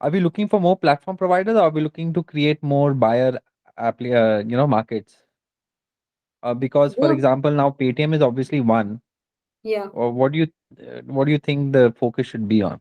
we looking for more platform providers, or are we looking to create more buyer markets? Because, for Both. example, now Paytm is obviously one. Yeah. Or what do you think the focus should be on?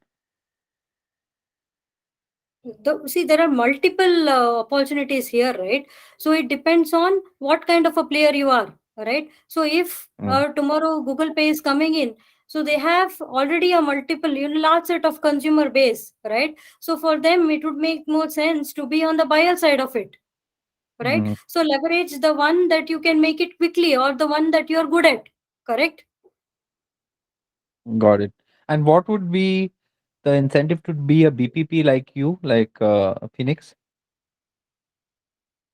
See, there are multiple opportunities here, right? So it depends on what kind of a player you are, right? So if Mm, tomorrow Google Pay is coming in, so they have already a multiple, large set of consumer base, right? So for them, it would make more sense to be on the buyer side of it, right? mm, So leverage the one that you can make it quickly or the one that you're good at, correct? got it. And what would be the incentive to be a BPP like you, like Phoenix?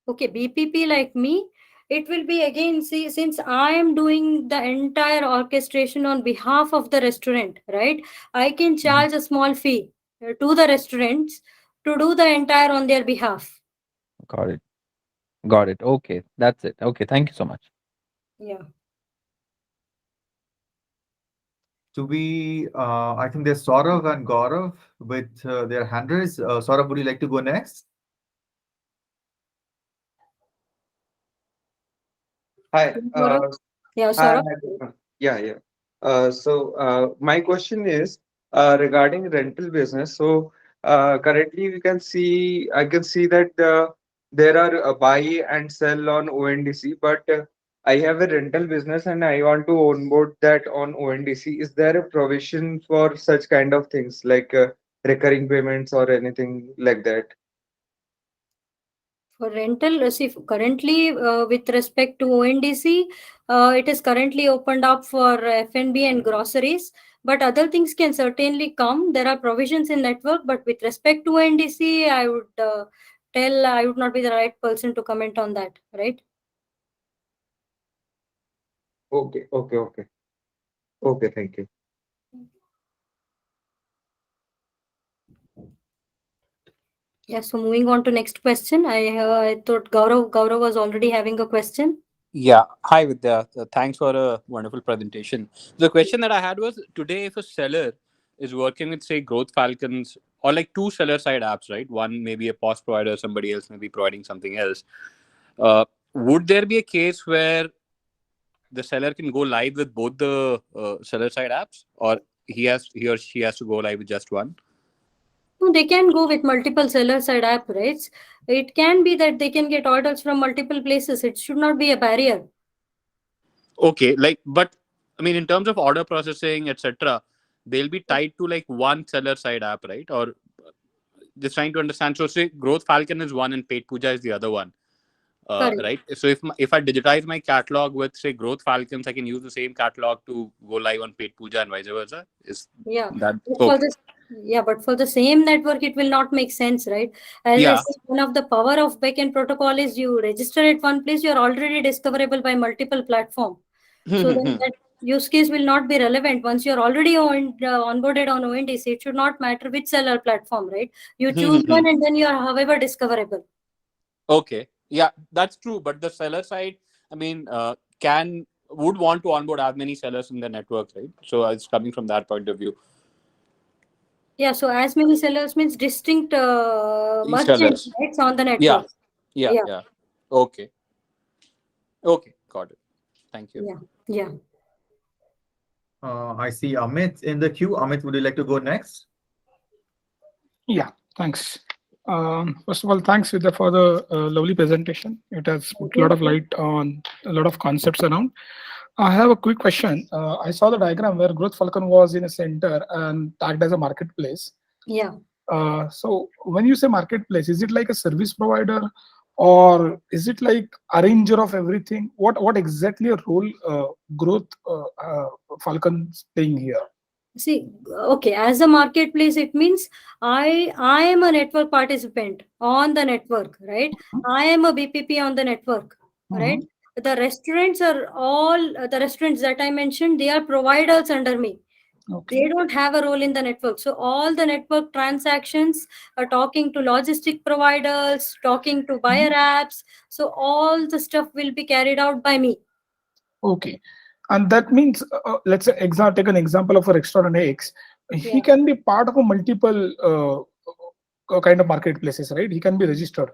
Okay, BPP like me, it will be again, see, since I am doing the entire orchestration on behalf of the restaurant, right? I can Mhm. charge a small fee to the restaurants to do the entire on their behalf. Got it. Got it. Okay, that's it. Okay, thank you so much. Yeah. I think there's Saurav and Gaurav with their hand raised. Saurav, would you like to go next? Hi. Saurabh? Yeah, Hi. Saurabh. Yeah, yeah. My question is regarding rental business. So, currently I can see that there are buy and sell on ONDC, but I have a rental business and I want to onboard that on ONDC. Is there a provision for such kind of things like recurring payments or anything like that? For rental, see, currently with respect to ONDC, it is currently opened up for F&B and groceries, but other things can certainly come. There are provisions in network, but with respect to ONDC, I would tell I would not be the right person to comment on that, right? Okay, okay, okay. Okay, thank you. Yeah, so moving on to next question. I thought Gaurav was already having a question. Yeah. Hi, Vidya. Thanks for a wonderful presentation. The question that I had was today, if a seller is working with, say, Growth Falcons or like two seller side apps, right? One maybe a POS provider, somebody else may be providing something else. Would there be a case where the seller can go live with both the seller side apps, or he or she has to go live with just one? No, they can go with multiple seller side app, right? It can be that they can get orders from multiple places. It should not be a barrier. Okay, like, but I mean, in terms of order processing, etc., they'll be tied to like one seller side app, right? Or just trying to understand. So, say Growth Falcon is one and Paid Puja is the other one, Correct. right? So, if I digitize my catalog with say Growth Falcons, I can use the same catalog to go live on Paid Puja and vice versa. Is Yeah. that But for okay? this, yeah, but for the same network, it will not make sense, right? As I Yeah. said, one of the power of Beckn Protocol is you register at one place, you're already discoverable by multiple platform. So then that use case will not be relevant once you're already onboarded on ONDC. It should not matter which seller platform, right? You choose one and then you are however discoverable. Okay. Yeah, that's true. But the seller side, I mean, would want to onboard as many sellers in the network, right? So it's coming from that point of view. Yeah, so as many sellers means distinct merchants, Sellers. right, on the Yeah. network. Yeah. Yeah, Yeah. Okay. Okay. Got it. Thank you. yeah, yeah. I see Amit in the queue. Amit, would you like to go next? Yeah, thanks. First of all, thanks Vidya for the lovely presentation. It has put a lot of light on a lot of concepts around. I have a quick question. I saw the diagram where Growth Falcon was in a center and tagged as a marketplace. Yeah. So when you say marketplace, is it like a service provider or is it like arranger of everything? What exactly a role Growth Falcon's playing here? See, okay, as a marketplace, it means I am a network participant on the network, right? I am a BPP on the network, right? The restaurants are all the restaurants that I mentioned, they are providers under me. Okay. They don't have a role in the network. So all the network transactions are talking to logistic providers, talking to buyer apps. So all the stuff will be carried out by me. Okay. And that means, let's say, take an example of a restaurant X. He Yeah. can be part of a multiple kind of marketplaces, right? He can be registered.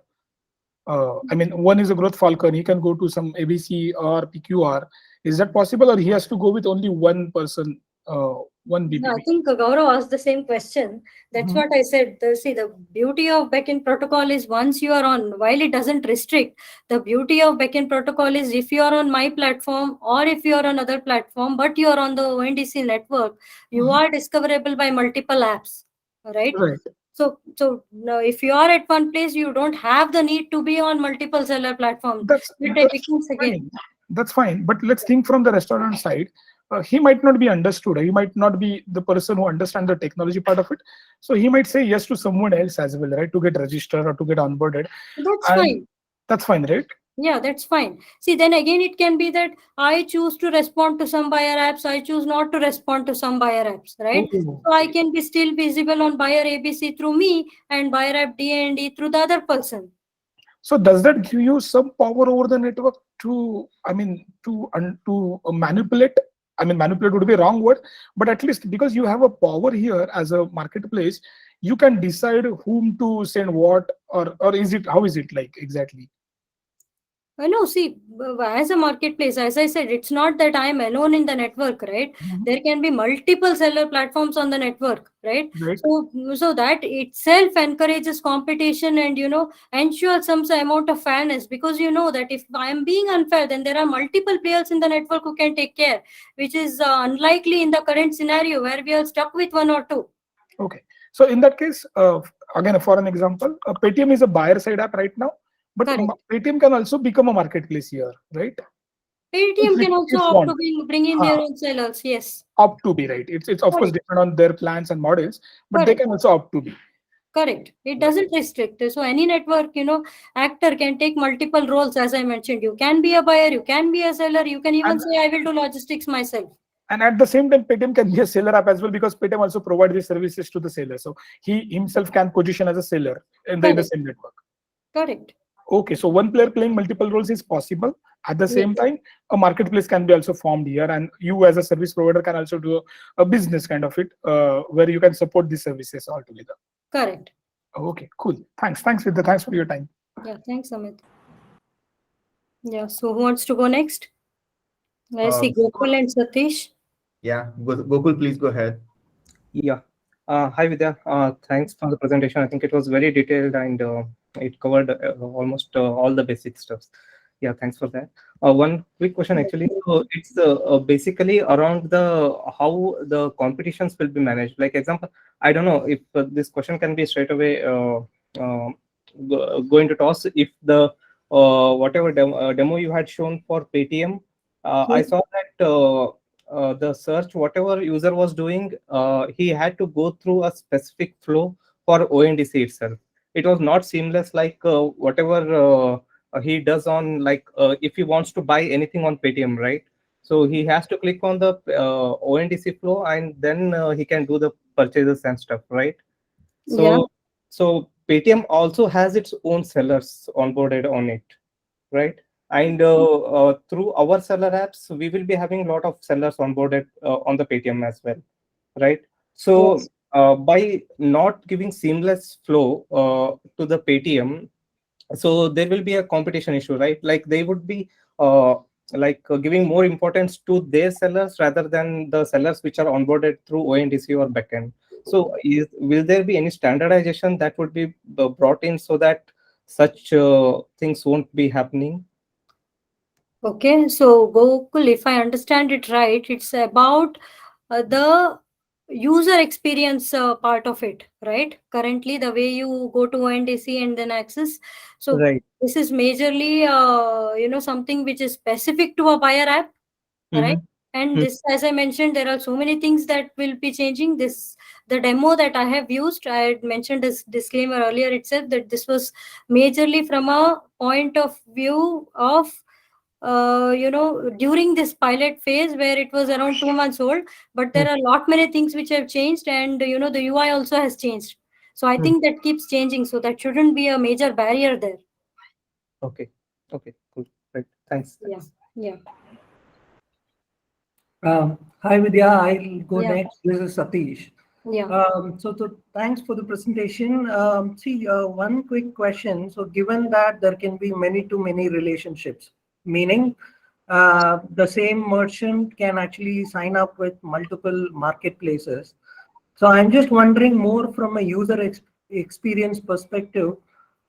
I mean, one is a Growth Falcon. He can go to some ABC or PQR. Is that possible, or he has to go with only one person, one No, I BPP? think Gaurav asked the same question. That's what I said. See, the beauty of Beckn Protocol is once you are on, while it doesn't restrict, the beauty of Beckn Protocol is if you are on my platform or if you are on other platform, but you are on the ONDC network, you are discoverable by multiple apps, right? Right. So now if you are at one place, you don't have the need to be on multiple seller platforms. That's It becomes again. fine. That's fine. But let's think from the restaurant side. He might not be understood. He might not be the person who understands the technology part of it. So he might say yes to someone else as well, right? To get registered or to get onboarded. That's And fine. that's fine, right? Yeah, that's fine. See, then again, it can be that I choose to respond to some buyer apps, I choose not to respond to some buyer apps, right? Oh, So I can be still visible on buyer ABC through me and buyer app D&D through the other person. so does that give you some power over the network to, to manipulate? I mean, manipulate would be a wrong word, but at least because you have a power here as a marketplace, you can decide whom to send what, or is it, how is it like exactly? No, see, as a marketplace, as I said, it's not that I am alone in the network, right? There can be multiple seller platforms on the network, right? Right. So that itself encourages competition and, ensures some amount of fairness, because you know that if I am being unfair, then there are multiple players in the network who can take care, which is unlikely in the current scenario where we are stuck with one or two. Okay. So in that case, again, for an example, Paytm is a buyer side app right now, but Correct. Paytm can also become a marketplace here, right? Paytm can also If opt want. to bring in their own sellers, yes. Opt to be, right? It's of course Correct. different on their plans and models, but they Correct. can also opt to be. Correct. It doesn't restrict. So any network, actor can take multiple roles. As I mentioned, you can be a buyer, you can be a seller, you can even And- say, I will do logistics myself. And at the same time, Paytm can be a seller app as well, because Paytm also provides these services to the seller. So he himself can position as a seller in the Correct. same network. Correct. Okay, so one player playing multiple roles is possible. At the same Yes. time, a marketplace can be also formed here, and you as a service provider can also do a business kind of it, where you can support these services altogether. Correct. Okay, cool. Thanks, Vidya. Thanks for your time. Yeah, thanks, Amit. Yeah, so who wants to go next? I see Gokul and Satish. Yeah, Gokul, please go ahead. Yeah. Hi, Vidya. Thanks for the presentation. I think it was very detailed and it covered almost all the basic stuffs. Yeah, thanks for that. One quick question actually. So it's basically around the how the competitions will be managed. Like example, I don't know if this question can be straight away going to toss if the whatever demo you had shown for Paytm. I Yes. saw that the search whatever user was doing, he had to go through a specific flow for ONDC itself. It was not seamless like whatever he does on like if he wants to buy anything on Paytm, right? So he has to click on the ONDC flow and then he can do the purchases and stuff, right? Yeah. So Paytm also has its own sellers onboarded on it, right? And through our seller apps, we will be having a lot of sellers onboarded on the Paytm as well, right? So Yes. by not giving seamless flow to the Paytm, so there will be a competition issue, right? Like they would be giving more importance to their sellers rather than the sellers which are onboarded through ONDC or backend. So will there be any standardization that would be brought in so that such things won't be happening? Okay, so Gokul, if I understand it right, it's about the user experience part of it, right? Currently, the way you go to ONDC and then access. So Right. this is majorly, something which is specific to a buyer app, right? Mm-hmm. And this, as I mentioned, there are so many things that will be changing. This, the demo that I have used, I had mentioned this disclaimer earlier itself that this was majorly from a point of view of during this pilot phase where it was around 2 months old, but there are a lot many things which have changed, and the UI also has changed. So I Mm-hmm. think that keeps changing, so that shouldn't be a major barrier there. Okay. Okay. Cool. Right. Thanks. Yeah. Thanks. Yeah. Hi Vidya, I'll go Yeah. next. This is Satish. Yeah. Thanks for the presentation. One quick question. So, given that there can be many to many relationships, meaning the same merchant can actually sign up with multiple marketplaces. So, I'm just wondering more from a user experience perspective.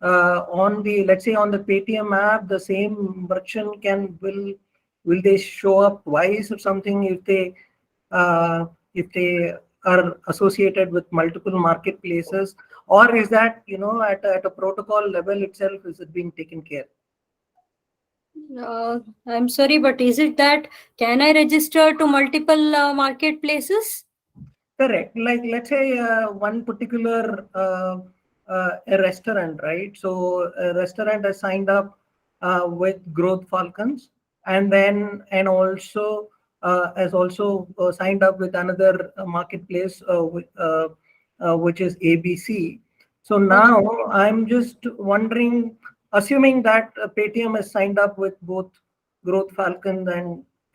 On the let's say on the Paytm app, the same merchant will they show up twice or something uh, if they are associated with multiple marketplaces, or is that at a protocol level itself is it being taken care? I'm sorry, but is it that can I register to multiple marketplaces? Correct. Like let's say one particular a restaurant, right? So a restaurant has signed up with Growth Falcons, and also has also signed up with another marketplace, which is ABC. So Okay. now I'm just wondering, assuming that Paytm has signed up with both Growth Falcons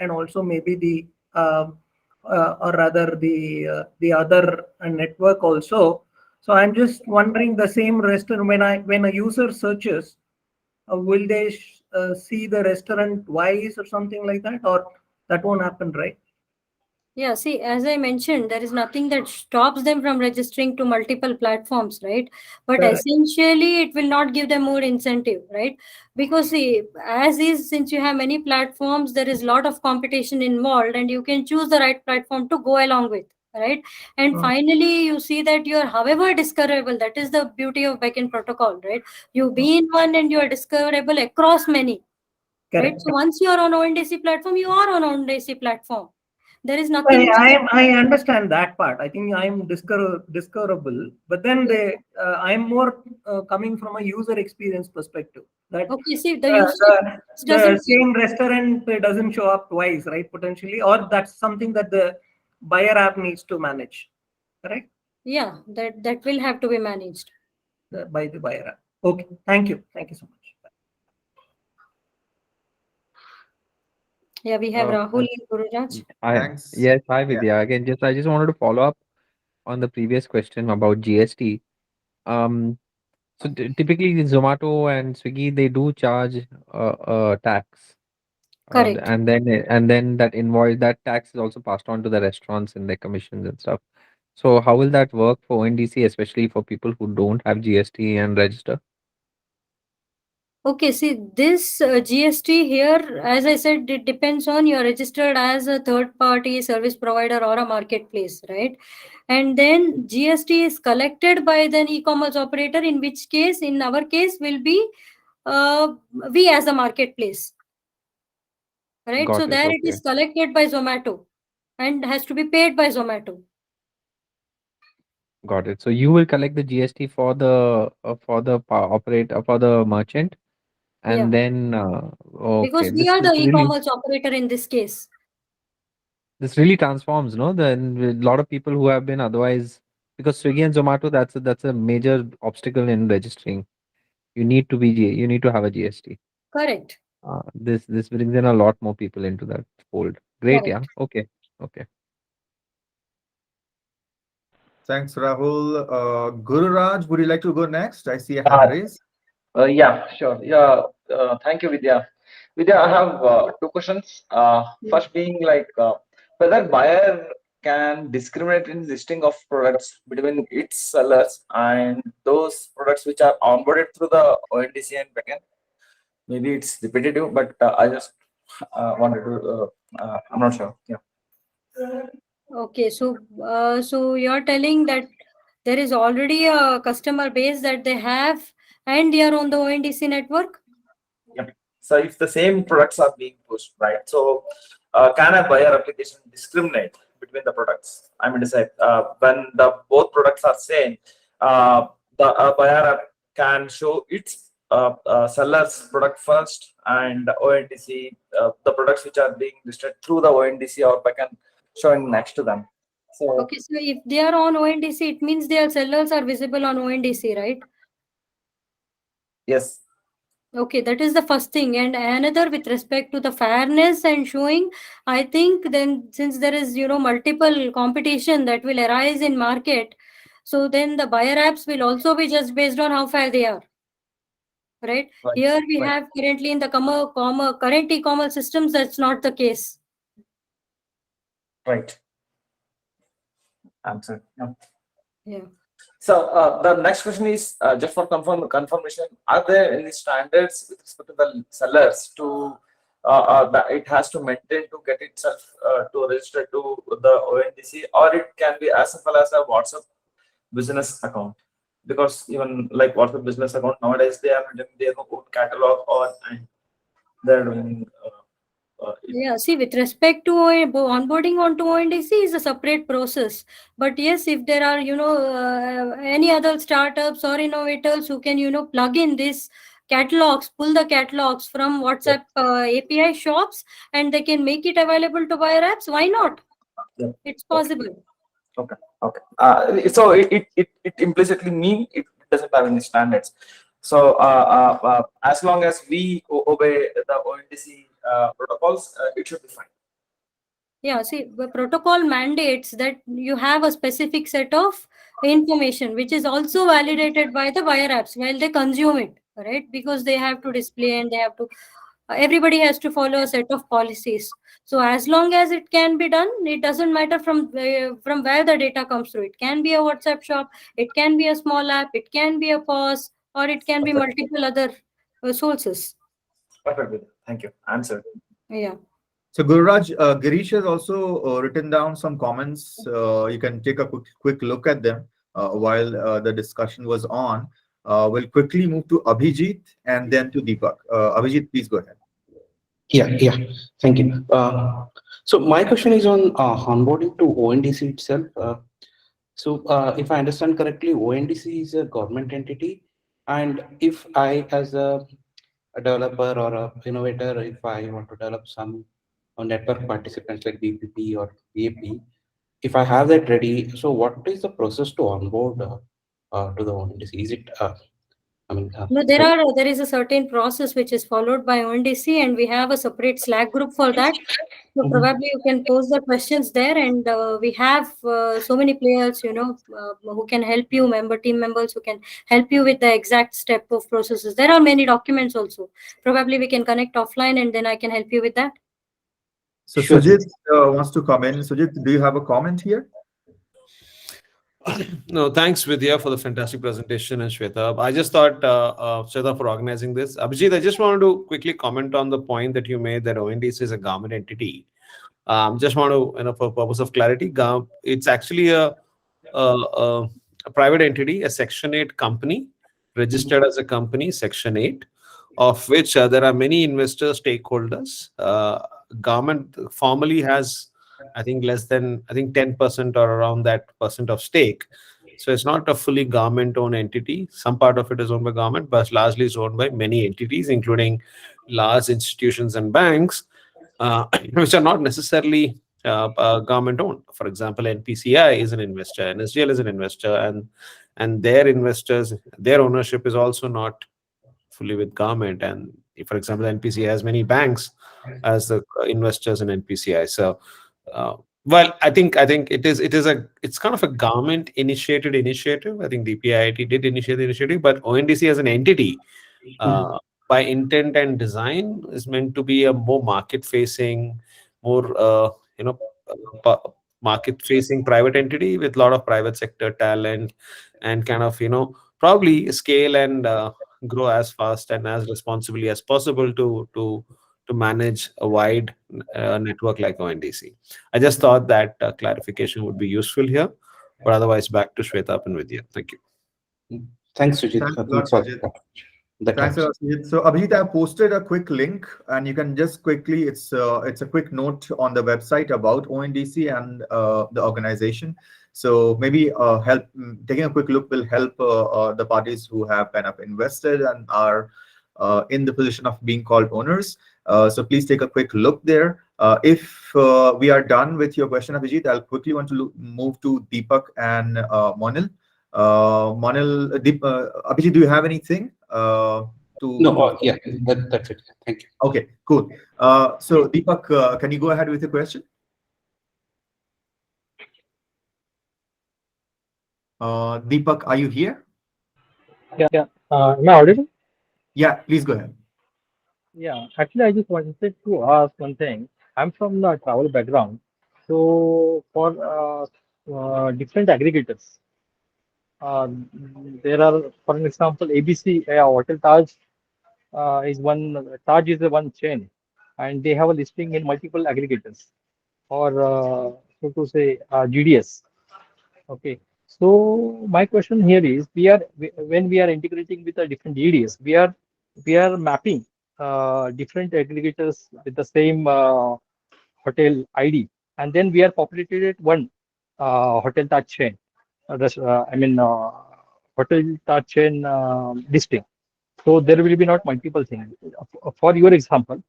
and also maybe or rather the other network also. So I'm just wondering the same restaurant when a user searches, will they see the restaurant twice or something like that, or that won't happen, right? Yeah, see, as I mentioned, there is nothing that stops them from registering to multiple platforms, right? But Correct. essentially, it will not give them more incentive, right? Because, see, as is, since you have many platforms, there is a lot of competition involved, and you can choose the right platform to go along with, right? And Uh, finally, you see that you are, however, discoverable. That is the beauty of Beckn Protocol, right? You be in one and you are discoverable across many, right? Correct. So once you are on ONDC platform, you are on ONDC platform. There is nothing I, which I can. I understand that part. I think I'm discoverable, but then I'm more coming from a user experience perspective. That Okay, see, the uh, user the experience the doesn't. same restaurant doesn't show up twice, right? Potentially, or that's something that the buyer app needs to manage, correct? Yeah, that will have to be managed. By the buyer app. Okay, thank you so much. Yeah, we have Uh, Rahul Gururaj. Thanks. Yes, hi Yeah. Vidya. Again, I just wanted to follow up on the previous question about GST. Um, so typically Zomato and Swiggy, they do charge tax. Correct. And then that invoice, that tax is also passed on to the restaurants in their commissions and stuff. So how will that work for ONDC, especially for people who don't have GST and register? Okay, see, this GST here, as I said, it depends on you're registered as a third party service provider or a marketplace, right? And then GST is collected by the e-commerce operator, in which case, in our case, will be uh, we as a marketplace, right? So Got it. there it Okay. is collected by Zomato and has to be paid by Zomato. Got it. So you will collect the GST for the operator, for the merchant, Yeah, and then okay, because we are the this really e-commerce operator in this case. this really transforms, no? Then a lot of people who have been otherwise, because Swiggy and Zomato, that's a major obstacle in registering. You need to have a GST. Correct. This brings in a lot more people into that fold. Great, yeah. Correct. Okay, okay. Thanks, Rahul. Guru Raj, would you like to go next? I see a hand Uh, raised. yeah, sure. Yeah, thank you, Vidya. Vidya, I have two questions. First being like whether buyer can discriminate in listing of products between its sellers and those products which are onboarded through the ONDC and backend. Maybe it's repetitive, but I just wanted to. I'm not sure. Yeah. Okay, so you're telling that there is already a customer base that they have and they are on the ONDC network? Yep. So if the same products are being pushed, right? So can a buyer application discriminate between the products? I mean to say, when the both products are same, the buyer can show its seller's product first and ONDC, the products which are being listed through the ONDC or backend showing next to them. So Okay, so if they are on ONDC, it means their sellers are visible on ONDC, right? yes. Okay, that is the first thing. And another, with respect to the fairness and showing, I think then since there is, multiple competition that will arise in market, so then the buyer apps will also be just based on how fair they are, right? Right. Here we Right. have currently in the current e-commerce systems, that's not the case. Right. Answer. Yeah. Yeah. So the next question is just for confirmation: are there any standards with respect to the sellers to that it has to maintain to get itself to register to the ONDC, or it can be as simple as a WhatsApp business account? Because even like WhatsApp business account nowadays, they are maintaining their own catalog, or and they're doing. Yeah, see, with respect to onboarding onto ONDC is a separate process. But yes, if there are, any other startups or innovators who can, plug in this catalogs, pull the catalogs from Yeah. WhatsApp API shops, and they can make it available to buyer apps, why not? Yeah. It's Okay. possible. Okay. Okay. So it implicitly mean it doesn't have any standards. So as long as we obey the ONDC protocols, it should be fine. Yeah, see, the protocol mandates that you have a specific set of information, which is also validated by the buyer apps while they consume it, right? Because they have to display and they have to, everybody has to follow a set of policies. So as long as it can be done, it doesn't matter from where the data comes through. It can be a WhatsApp shop, it can be a small app, it can be a POS, or it can be Perfect. multiple other sources. Perfect. Thank you. Answer. Yeah. So Gururaj, Girish has also written down some comments. You can take a quick look at them while the discussion was on. We'll quickly move to Abhijit and then to Deepak. Abhijit, please go ahead. Yeah. Thank you. So my question is on onboarding to ONDC itself. So if I understand correctly, ONDC is a government entity, and if I, as a developer or a innovator, if I want to develop some network participants like BPP or BAP, if I have that ready, so what is the process to onboard to the ONDC? Is it, No, there is a certain process which is followed by ONDC, and we have a separate Slack group for that. So Mhm. probably you can post the questions there, and we have so many players, who can help you, team members who can help you with the exact step of processes. There are many documents also. Probably we can connect offline, and then I can help you with that. So Sure. Sujit wants to come in. Sujit, do you have a comment here? No, thanks, Vidya, for the fantastic presentation, and Shweta. I just thought, Shweta, for organizing this. Abhijit, I just wanted to quickly comment on the point that you made that ONDC is a government entity. Just want to, for purpose of clarity, it's actually a, a private entity, a Section 8 company, registered as a company, Section 8, of which there are many investor stakeholders. Government formally has, I think, less than, I think, 10% or around that percent of stake. So it's not a fully government-owned entity. Some part of it is owned by government, but largely is owned by many entities, including large institutions and banks, which are not necessarily government owned. For example, NPCI is an investor, NSGL is an investor, and their investors, their ownership is also not fully with government. And if, for example, NPCI has many banks as the investors in NPCI. So, well, I think it's kind of a government initiated initiative. I think the PIIT did initiate the initiative, but ONDC as an entity, by intent and design, is meant to be a more market facing, more you know market facing private entity with a lot of private sector talent, and kind of probably scale and grow as fast and as responsibly as possible to manage a wide network like ONDC. I just thought that clarification would be useful here, but otherwise back to Shweta and Vidya. Thank you. Thanks, Sujit. Thanks a lot, Thanks for Sujit. that. Thanks a lot, Sujit. So Abhijit, I posted a quick link, and you can just quickly, it's a quick note on the website about ONDC and the organization. So maybe taking a quick look will help the parties who have kind of invested and are in the position of being called owners. So please take a quick look there. If we are done with your question, Abhijit, I'll quickly want to move to Deepak and Monil. Abhijit, do you have anything No, yeah, that's it. Thank you. Okay, cool. So Deepak, can you go ahead with your question? Deepak, are you here? Yeah. Am I audible? Yeah, please go ahead. Yeah. Actually, I just wanted to ask one thing. I'm from the travel background. So for different aggregators, uh, there are, for an example, ABC, Hotel Taj is one. Taj is the one chain, and they have a listing in multiple aggregators, or so to say, GDS. Okay. So my question here is, when we are integrating with a different GDS, we are mapping different aggregators with the same hotel ID, and then we are populated at one hotel touch chain. I mean, hotel touch chain listing. So there will be not multiple things. For your example,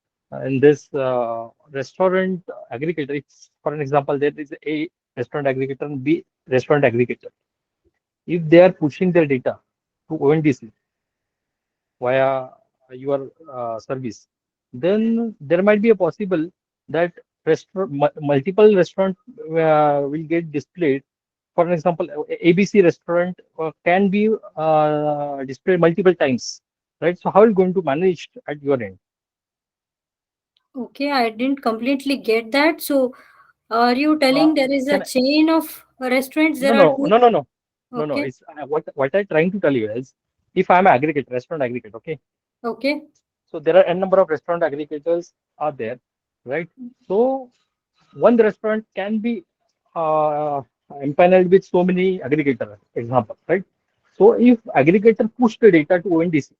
in this restaurant aggregator, it's, for an example, there is A restaurant aggregator and B restaurant aggregator. If they are pushing their data to ONDC via your service, then there might be a possible that multiple restaurant will get displayed. For an example, ABC restaurant can be displayed multiple times, right? So how are you going to manage at your end? Okay, I didn't completely get that. So, are you telling there is a chain of restaurants? There are two? No. No. Okay. It's what I'm trying to tell you is, if I'm an aggregate, restaurant aggregate, okay. Okay. So there are n number of restaurant aggregators are there, right? So one restaurant can be empaneled with so many aggregator, example, right? So if aggregator push the data to ONDC,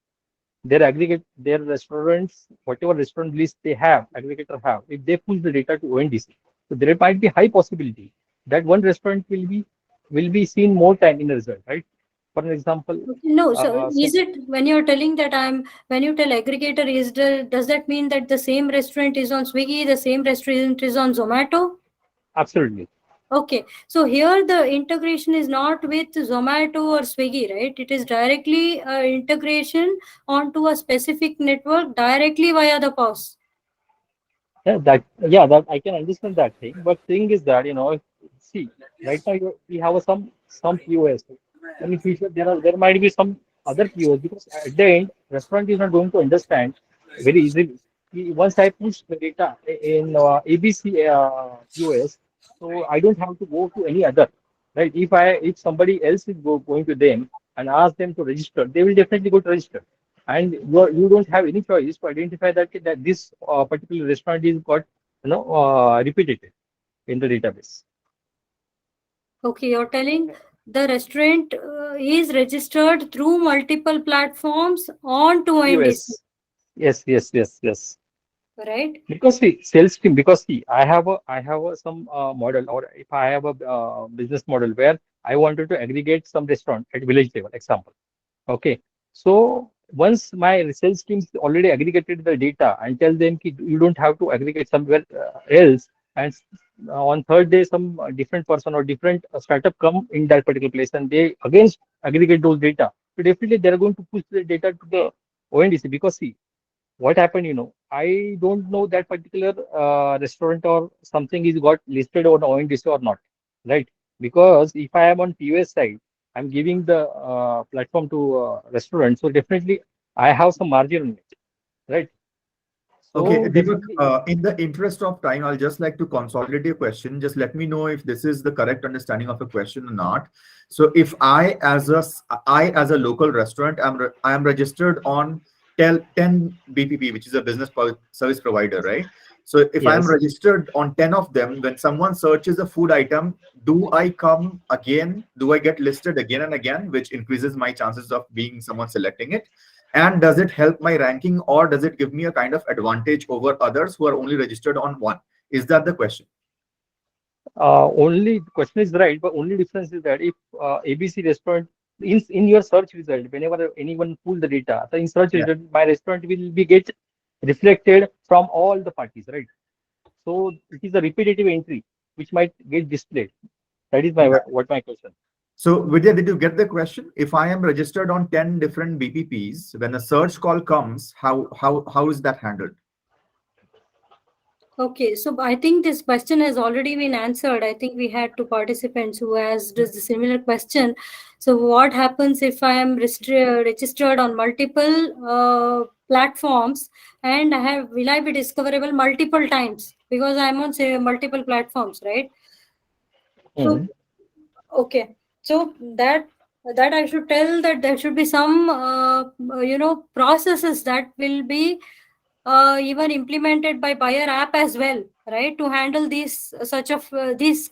their restaurants, whatever restaurant list they have, aggregator have, if they push the data to ONDC, so there might be high possibility that one restaurant will be seen more time in the result, right? For an example, No, so is it when you're telling that when you tell aggregator, does that mean that the same restaurant is on Swiggy, the same restaurant is on Zomato? Absolutely. Okay, so here the integration is not with Zomato or Swiggy, right? It is directly integration onto a specific network directly via the POS. Yeah, that I can understand that thing. But thing is that, see, right now we have some POS, and in future there might be some other POS, because at the end restaurant is not going to understand very easily. Once I push the data in ABC POS, so I don't have to go to any other. right? If somebody else is going to them and ask them to register, they will definitely go to register, and you don't have any choice to identify that this particular restaurant is got repeated in the database. Okay, you're telling the restaurant is registered through multiple platforms on to ONDC, Yes. right? Because see, sales team. Because see, I have some model, or if I have a business model where I wanted to aggregate some restaurant at village level, example. Okay. So once my sales teams already aggregated the data and tell them ki you don't have to aggregate somewhere else, and on third day some different person or different startup come in that particular place and they again aggregate those data. So definitely they are going to push the data to the ONDC, because see what happened, I don't know that particular restaurant or something is got listed on ONDC or not, right? Because if I am on POS side, I'm giving the platform to restaurant, so definitely I have some margin on it, right? Okay, So Deepak, definitely, in the interest of time, I'll just like to consolidate your question. Just let me know if this is the correct understanding of a question or not. So if I as a local restaurant, I am registered on 10 BPP, which is a service provider, right? So if I'm yes. registered on 10 of them, when someone searches a food item, do I come again? Do I get listed again and again, which increases my chances of being someone selecting it? And does it help my ranking, or does it give me a kind of advantage over others who are only registered on one? Is that the question? Only the question is right, but only difference is that if ABC restaurant in your search result, whenever anyone pull the data, so in search Yeah. result, my restaurant will be get reflected from all the parties, right? So it is a repetitive entry which might get displayed. That is my Yeah. what my question. So Vidya, did you get the question? If I am registered on 10 different BPPs, when a search call comes, how is that handled? Okay, so I think this question has already been answered. I think we had two participants who asked us the similar question. So what happens if I am registered on multiple platforms, and will I be discoverable multiple times because I'm on say multiple platforms, right? So Mhm. okay, so that I should tell that there should be some processes that will be even implemented by buyer app as well, right, to handle these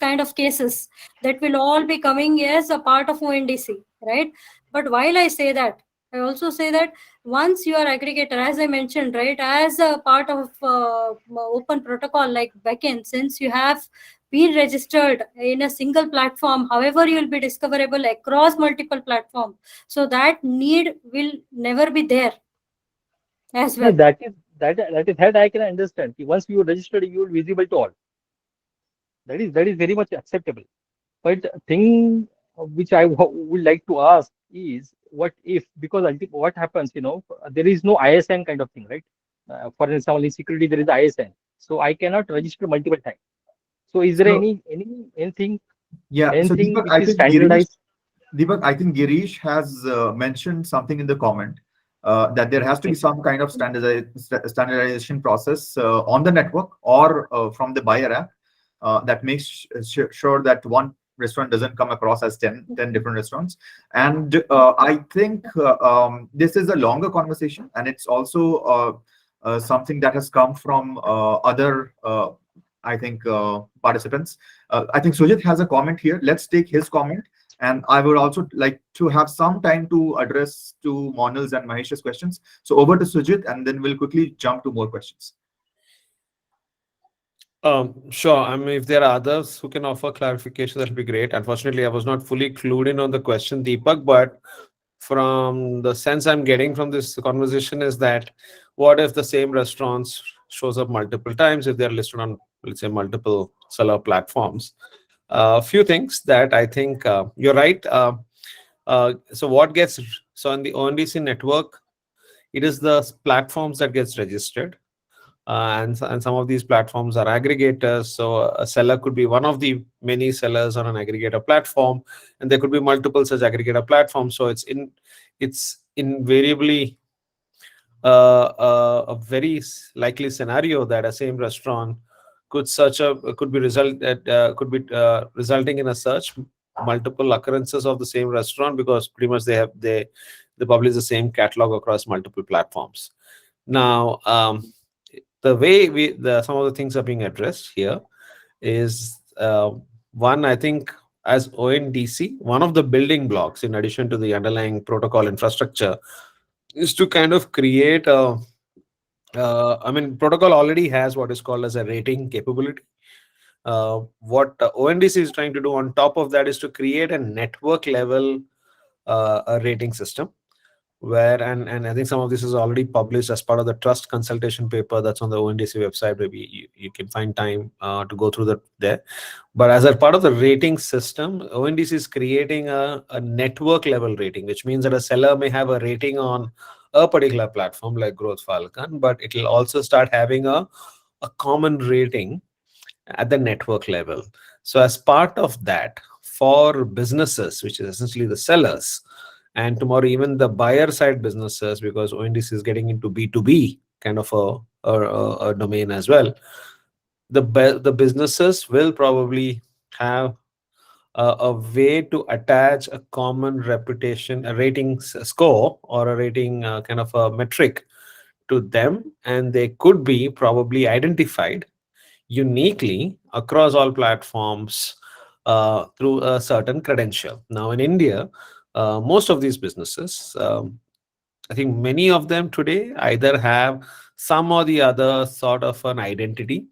kind of cases that will all be coming as a part of ONDC, right? But while I say that, I also say that once you are aggregator, as I mentioned, right, as a part of open protocol like Beckn, since you have been registered in a single platform, however you will be discoverable across multiple platforms, so that need will never be there as No, well. that I can understand. Once you registered, you will visible to all. That is very much acceptable. But thing which I would like to ask is, what if, because what happens, there is no ISN kind of thing, right? For example, in security there is ISN, so I cannot register multiple times. So is there So anything yeah, so anything Deepak, which is standardized? I think Girish has mentioned something in the comment that there has to be some kind of standardization process on the network or from the buyer app that makes sure that one restaurant doesn't come across as 10 different restaurants. And I think this is a longer conversation, and it's also something that has come from other, I think, participants. I think Sujit has a comment here. Let's take his comment. And I would also like to have some time to address to Monal's and Mahesh's questions. So over to Sujit, and then we'll quickly jump to more questions. Sure. I mean, if there are others who can offer clarification, that'll be great. Unfortunately, I was not fully clued in on the question, Deepak, but from the sense I'm getting from this conversation is that what if the same restaurants shows up multiple times if they're listed on, let's say, multiple seller platforms? A few things that I think you're right. So what gets, so on the ONDC network, it is the platforms that gets registered. And some of these platforms are aggregators. So a seller could be one of the many sellers on an aggregator platform, and there could be multiple such aggregator platforms. So it's invariably a very likely scenario that a same restaurant could be resulting in a search multiple occurrences of the same restaurant, because pretty much they publish the same catalog across multiple platforms. Now, the way some of the things are being addressed here is, one, I think, as ONDC, one of the building blocks in addition to the underlying protocol infrastructure is to kind of create a I mean, protocol already has what is called as a rating capability. What ONDC is trying to do on top of that is to create a network level a rating system, where and I think some of this is already published as part of the trust consultation paper that's on the ONDC website. Maybe you can find time to go through that there. But as a part of the rating system, ONDC is creating a network level rating, which means that a seller may have a rating on a particular platform like Growth Falcon, but it will also start having a common rating at the network level. So as part of that, for businesses, which is essentially the sellers, and tomorrow even the buyer side businesses, because ONDC is getting into B2B kind of a domain as well, the businesses will probably have a way to attach a common reputation, a rating score, or a rating kind of a metric to them, and they could be probably identified uniquely across all platforms through a certain credential. Now, in India, most of these businesses, I think many of them today either have some or the other sort of an identity,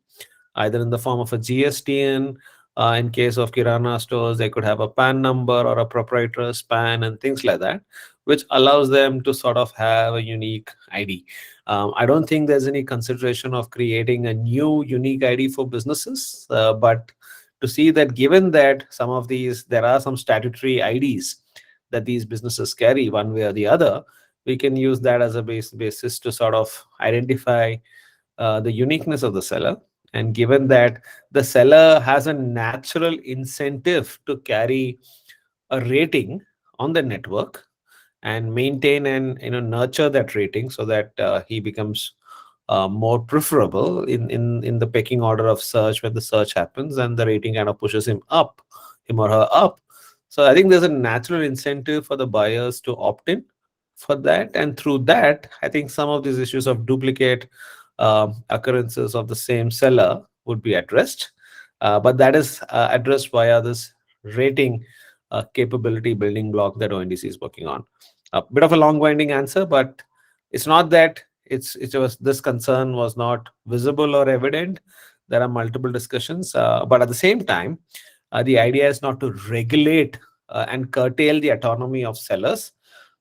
either in the form of a GSTN. In case of Kirana stores, they could have a PAN number or a proprietor's PAN and things like that, which allows them to sort of have a unique ID. I don't think there's any consideration of creating a new unique ID for businesses, but to see that given that some of these, there are some statutory IDs that these businesses carry one way or the other, we can use that as a basis to sort of identify the uniqueness of the seller. And given that the seller has a natural incentive to carry a rating on the network and maintain and nurture that rating, so that he becomes more preferable in the pecking order of search when the search happens, and the rating kind of pushes him or her up. So I think there's a natural incentive for the buyers to opt in for that, and through that, I think some of these issues of duplicate occurrences of the same seller would be addressed. But that is addressed via this rating capability building block that ONDC is working on. A bit of a long winding answer, but it's not that this concern was not visible or evident. There are multiple discussions, but at the same time, the idea is not to regulate and curtail the autonomy of sellers.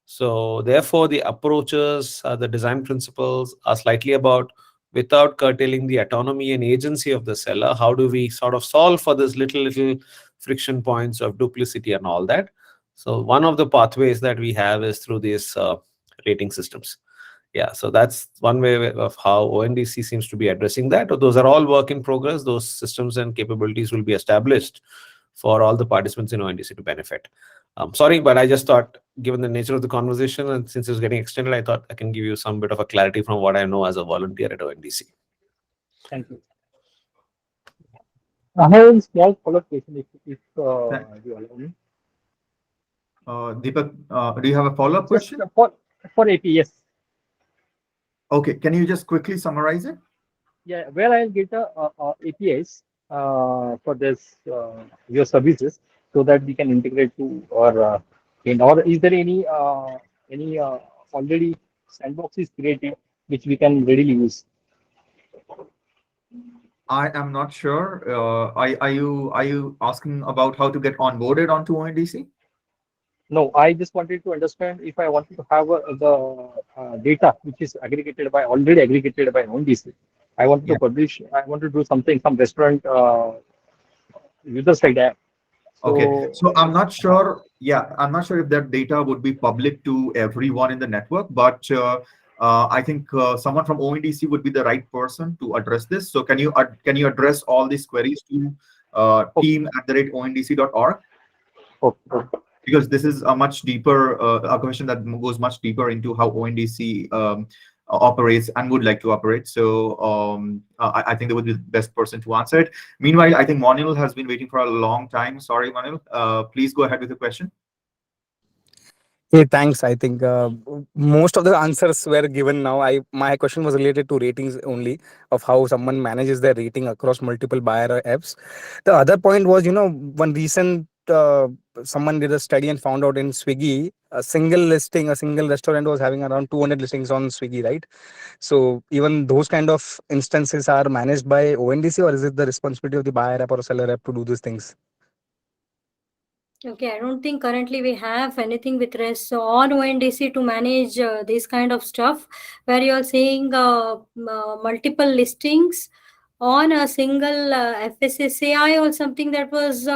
So therefore, the approaches, the design principles are slightly about, without curtailing the autonomy and agency of the seller, how do we sort of solve for this little friction points of duplicity and all that. So one of the pathways that we have is through these rating systems. Yeah, so that's one way of how ONDC seems to be addressing that. Those are all work in progress. Those systems and capabilities will be established for all the participants in ONDC to benefit. Sorry, but I just thought, given the nature of the conversation and since it's getting extended, I thought I can give you some bit of a clarity from what I know as a volunteer at ONDC. Thank you. I have a small follow-up question if you allow me. Deepak, do you have a follow-up question? For AP, yes. Okay, can you just quickly summarize it? Yeah, where I'll get APIs for this your services, so that we can integrate to or is there any already sandboxes created which we can readily use? I am not sure. Are you asking about how to get onboarded onto ONDC? No, I just wanted to understand if I wanted to have the data which is already aggregated by ONDC. I wanted to publish. I want to do something, some restaurant user side app. Okay, so I'm not sure. Yeah, I'm not sure if that data would be public to everyone in the network, but I think someone from ONDC would be the right person to address this. So can you address all these queries to team@ondc.org? Okay. Because this is a much deeper a question that goes much deeper into how ONDC operates and would like to operate. So I think they would be the best person to answer it. Meanwhile, I think Monil has been waiting for a long time. Sorry, Monil. Please go ahead with the question. Hey, thanks. I think most of the answers were given now. My question was related to ratings only, of how someone manages their rating across multiple buyer apps. The other point was, one recent someone did a study and found out in Swiggy, a single restaurant was having around 200 listings on Swiggy, right? So even those kind of instances are managed by ONDC, or is it the responsibility of the buyer app or seller app to do these things? Okay, I don't think currently we have anything with rest on ONDC to manage this kind of stuff, where you're saying multiple listings on a single FSSAI or something that was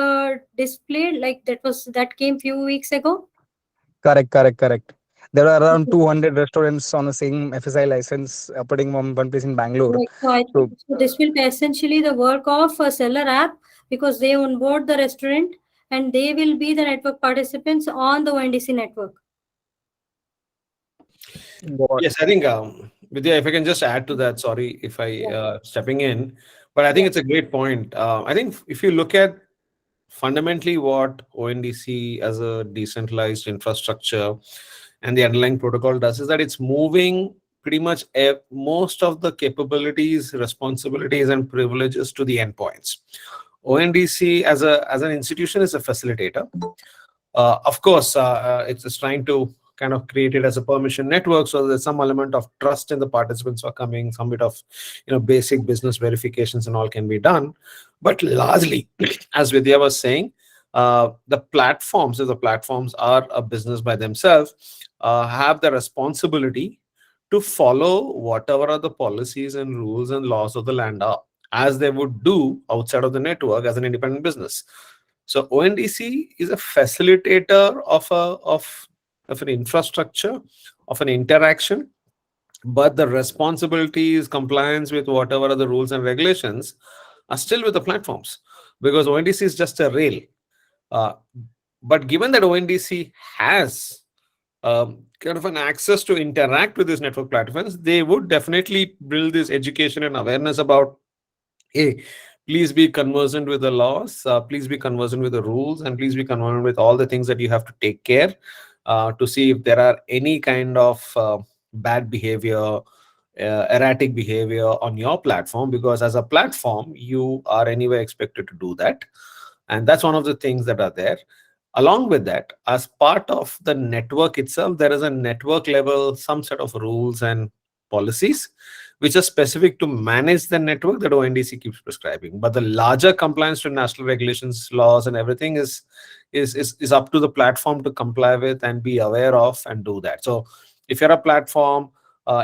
displayed, like that came few weeks ago. Correct. There are around 200 restaurants on the same FSI license operating on one place in Bangalore. Right. So I So think so this will be essentially the work of a seller app, because they onboard the restaurant and they will be the network participants on the ONDC network. Yes, I think, Vidya, if I can just add to that, sorry if I stepping in, but I think it's a great point. I think if you look at fundamentally what ONDC as a decentralized infrastructure and the underlying protocol does is that it's moving pretty much most of the capabilities, responsibilities, and privileges to the endpoints. ONDC as an institution is a facilitator. Of course, it's trying to kind of create it as a permission network, so there's some element of trust in the participants who are coming, some bit of basic business verifications and all can be done. But largely, as Vidya was saying, the platforms, if the platforms are a business by themselves, have the responsibility to follow whatever are the policies and rules and laws of the land are, as they would do outside of the network as an independent business. So ONDC is a facilitator of an infrastructure, of an interaction, but the responsibilities, compliance with whatever are the rules and regulations are still with the platforms, because ONDC is just a rail. But given that ONDC has kind of an access to interact with these network platforms, they would definitely build this education and awareness about, hey, please be conversant with the laws, please be conversant with the rules, and please be conversant with all the things that you have to take care to see if there are any kind of bad behavior, erratic behavior on your platform, because as a platform, you are anyway expected to do that. And that's one of the things that are there. Along with that, as part of the network itself, there is a network level, some set of rules and policies which are specific to manage the network that ONDC keeps prescribing. But the larger compliance to national regulations, laws, and everything is up to the platform to comply with and be aware of and do that. So if you're a platform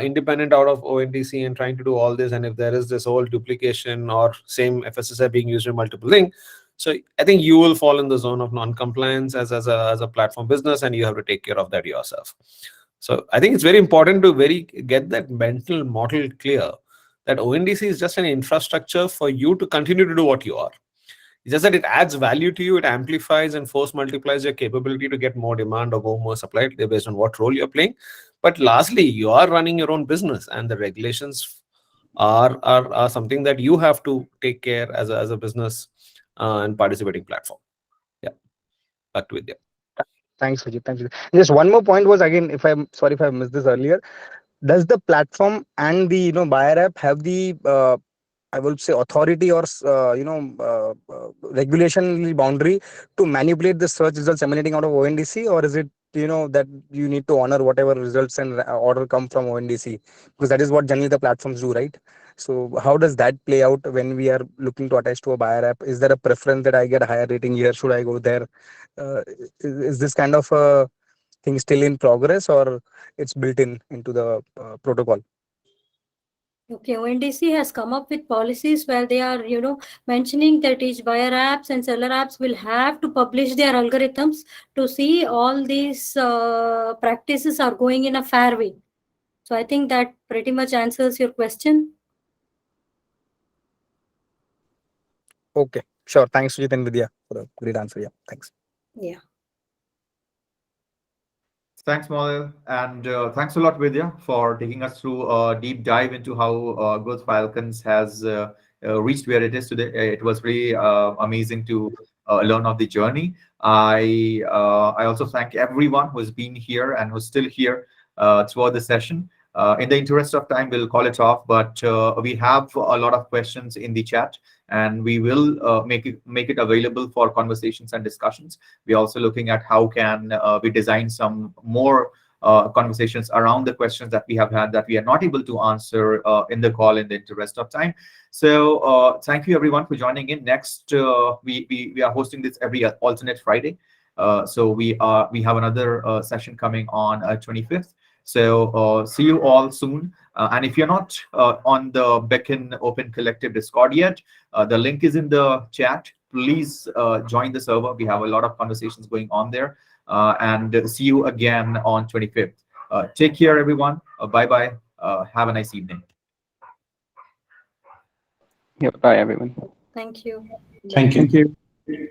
independent out of ONDC and trying to do all this, and if there is this whole duplication or same FSSI being used in multiple things, so I think you will fall in the zone of non-compliance as a platform business, and you have to take care of that yourself. So I think it's very important to get that mental model clear, that ONDC is just an infrastructure for you to continue to do what you are. It's just that it adds value to you, it amplifies and force multiplies your capability to get more demand or go more supply based on what role you're playing. But lastly, you are running your own business, and the regulations are something that you have to take care as a business and participating platform. Yeah, back to Vidya. thanks, Vijay. Thanks, Vijay. Just one more point was, again, if I'm sorry if I missed this earlier, does the platform and the buyer app have the I would say authority or regulation boundary to manipulate the search results emanating out of ONDC, or is it that you need to honor whatever results and order come from ONDC, because that is what generally the platforms do, right? So how does that play out when we are looking to attach to a buyer app? Is there a preference that I get a higher rating here? Should I go there? Is this kind of a thing still in progress, or it's built into the protocol? Okay, ONDC has come up with policies where they are, mentioning that each buyer apps and seller apps will have to publish their algorithms to see all these practices are going in a fair way. So I think that pretty much answers your question. Okay, sure. Thanks, Sujit and Vidya, for the great answer. Yeah, thanks. Yeah. Thanks, Maulil, and thanks a lot, Vidya, for taking us through a deep dive into how Growth Falcons has reached where it is today. It was really amazing to learn of the journey. I also thank everyone who's been here and who's still here throughout the session. In the interest of time, we'll call it off, but we have a lot of questions in the chat, and we will make it available for conversations and discussions. We're also looking at how can we design some more conversations around the questions that we have had that we are not able to answer in the call in the interest of time. So thank you everyone for joining in. Next, we are hosting this every alternate Friday. So we have another session coming on 25th. So see you all soon. And if you're not on the Beckn Open Collective Discord yet, the link is in the chat. Please join the server. We have a lot of conversations going on there. And see you again on 25th. Take care, everyone. Bye-bye. Have a nice evening. Yep. Bye, everyone. Thank you. Thank you. Thank you.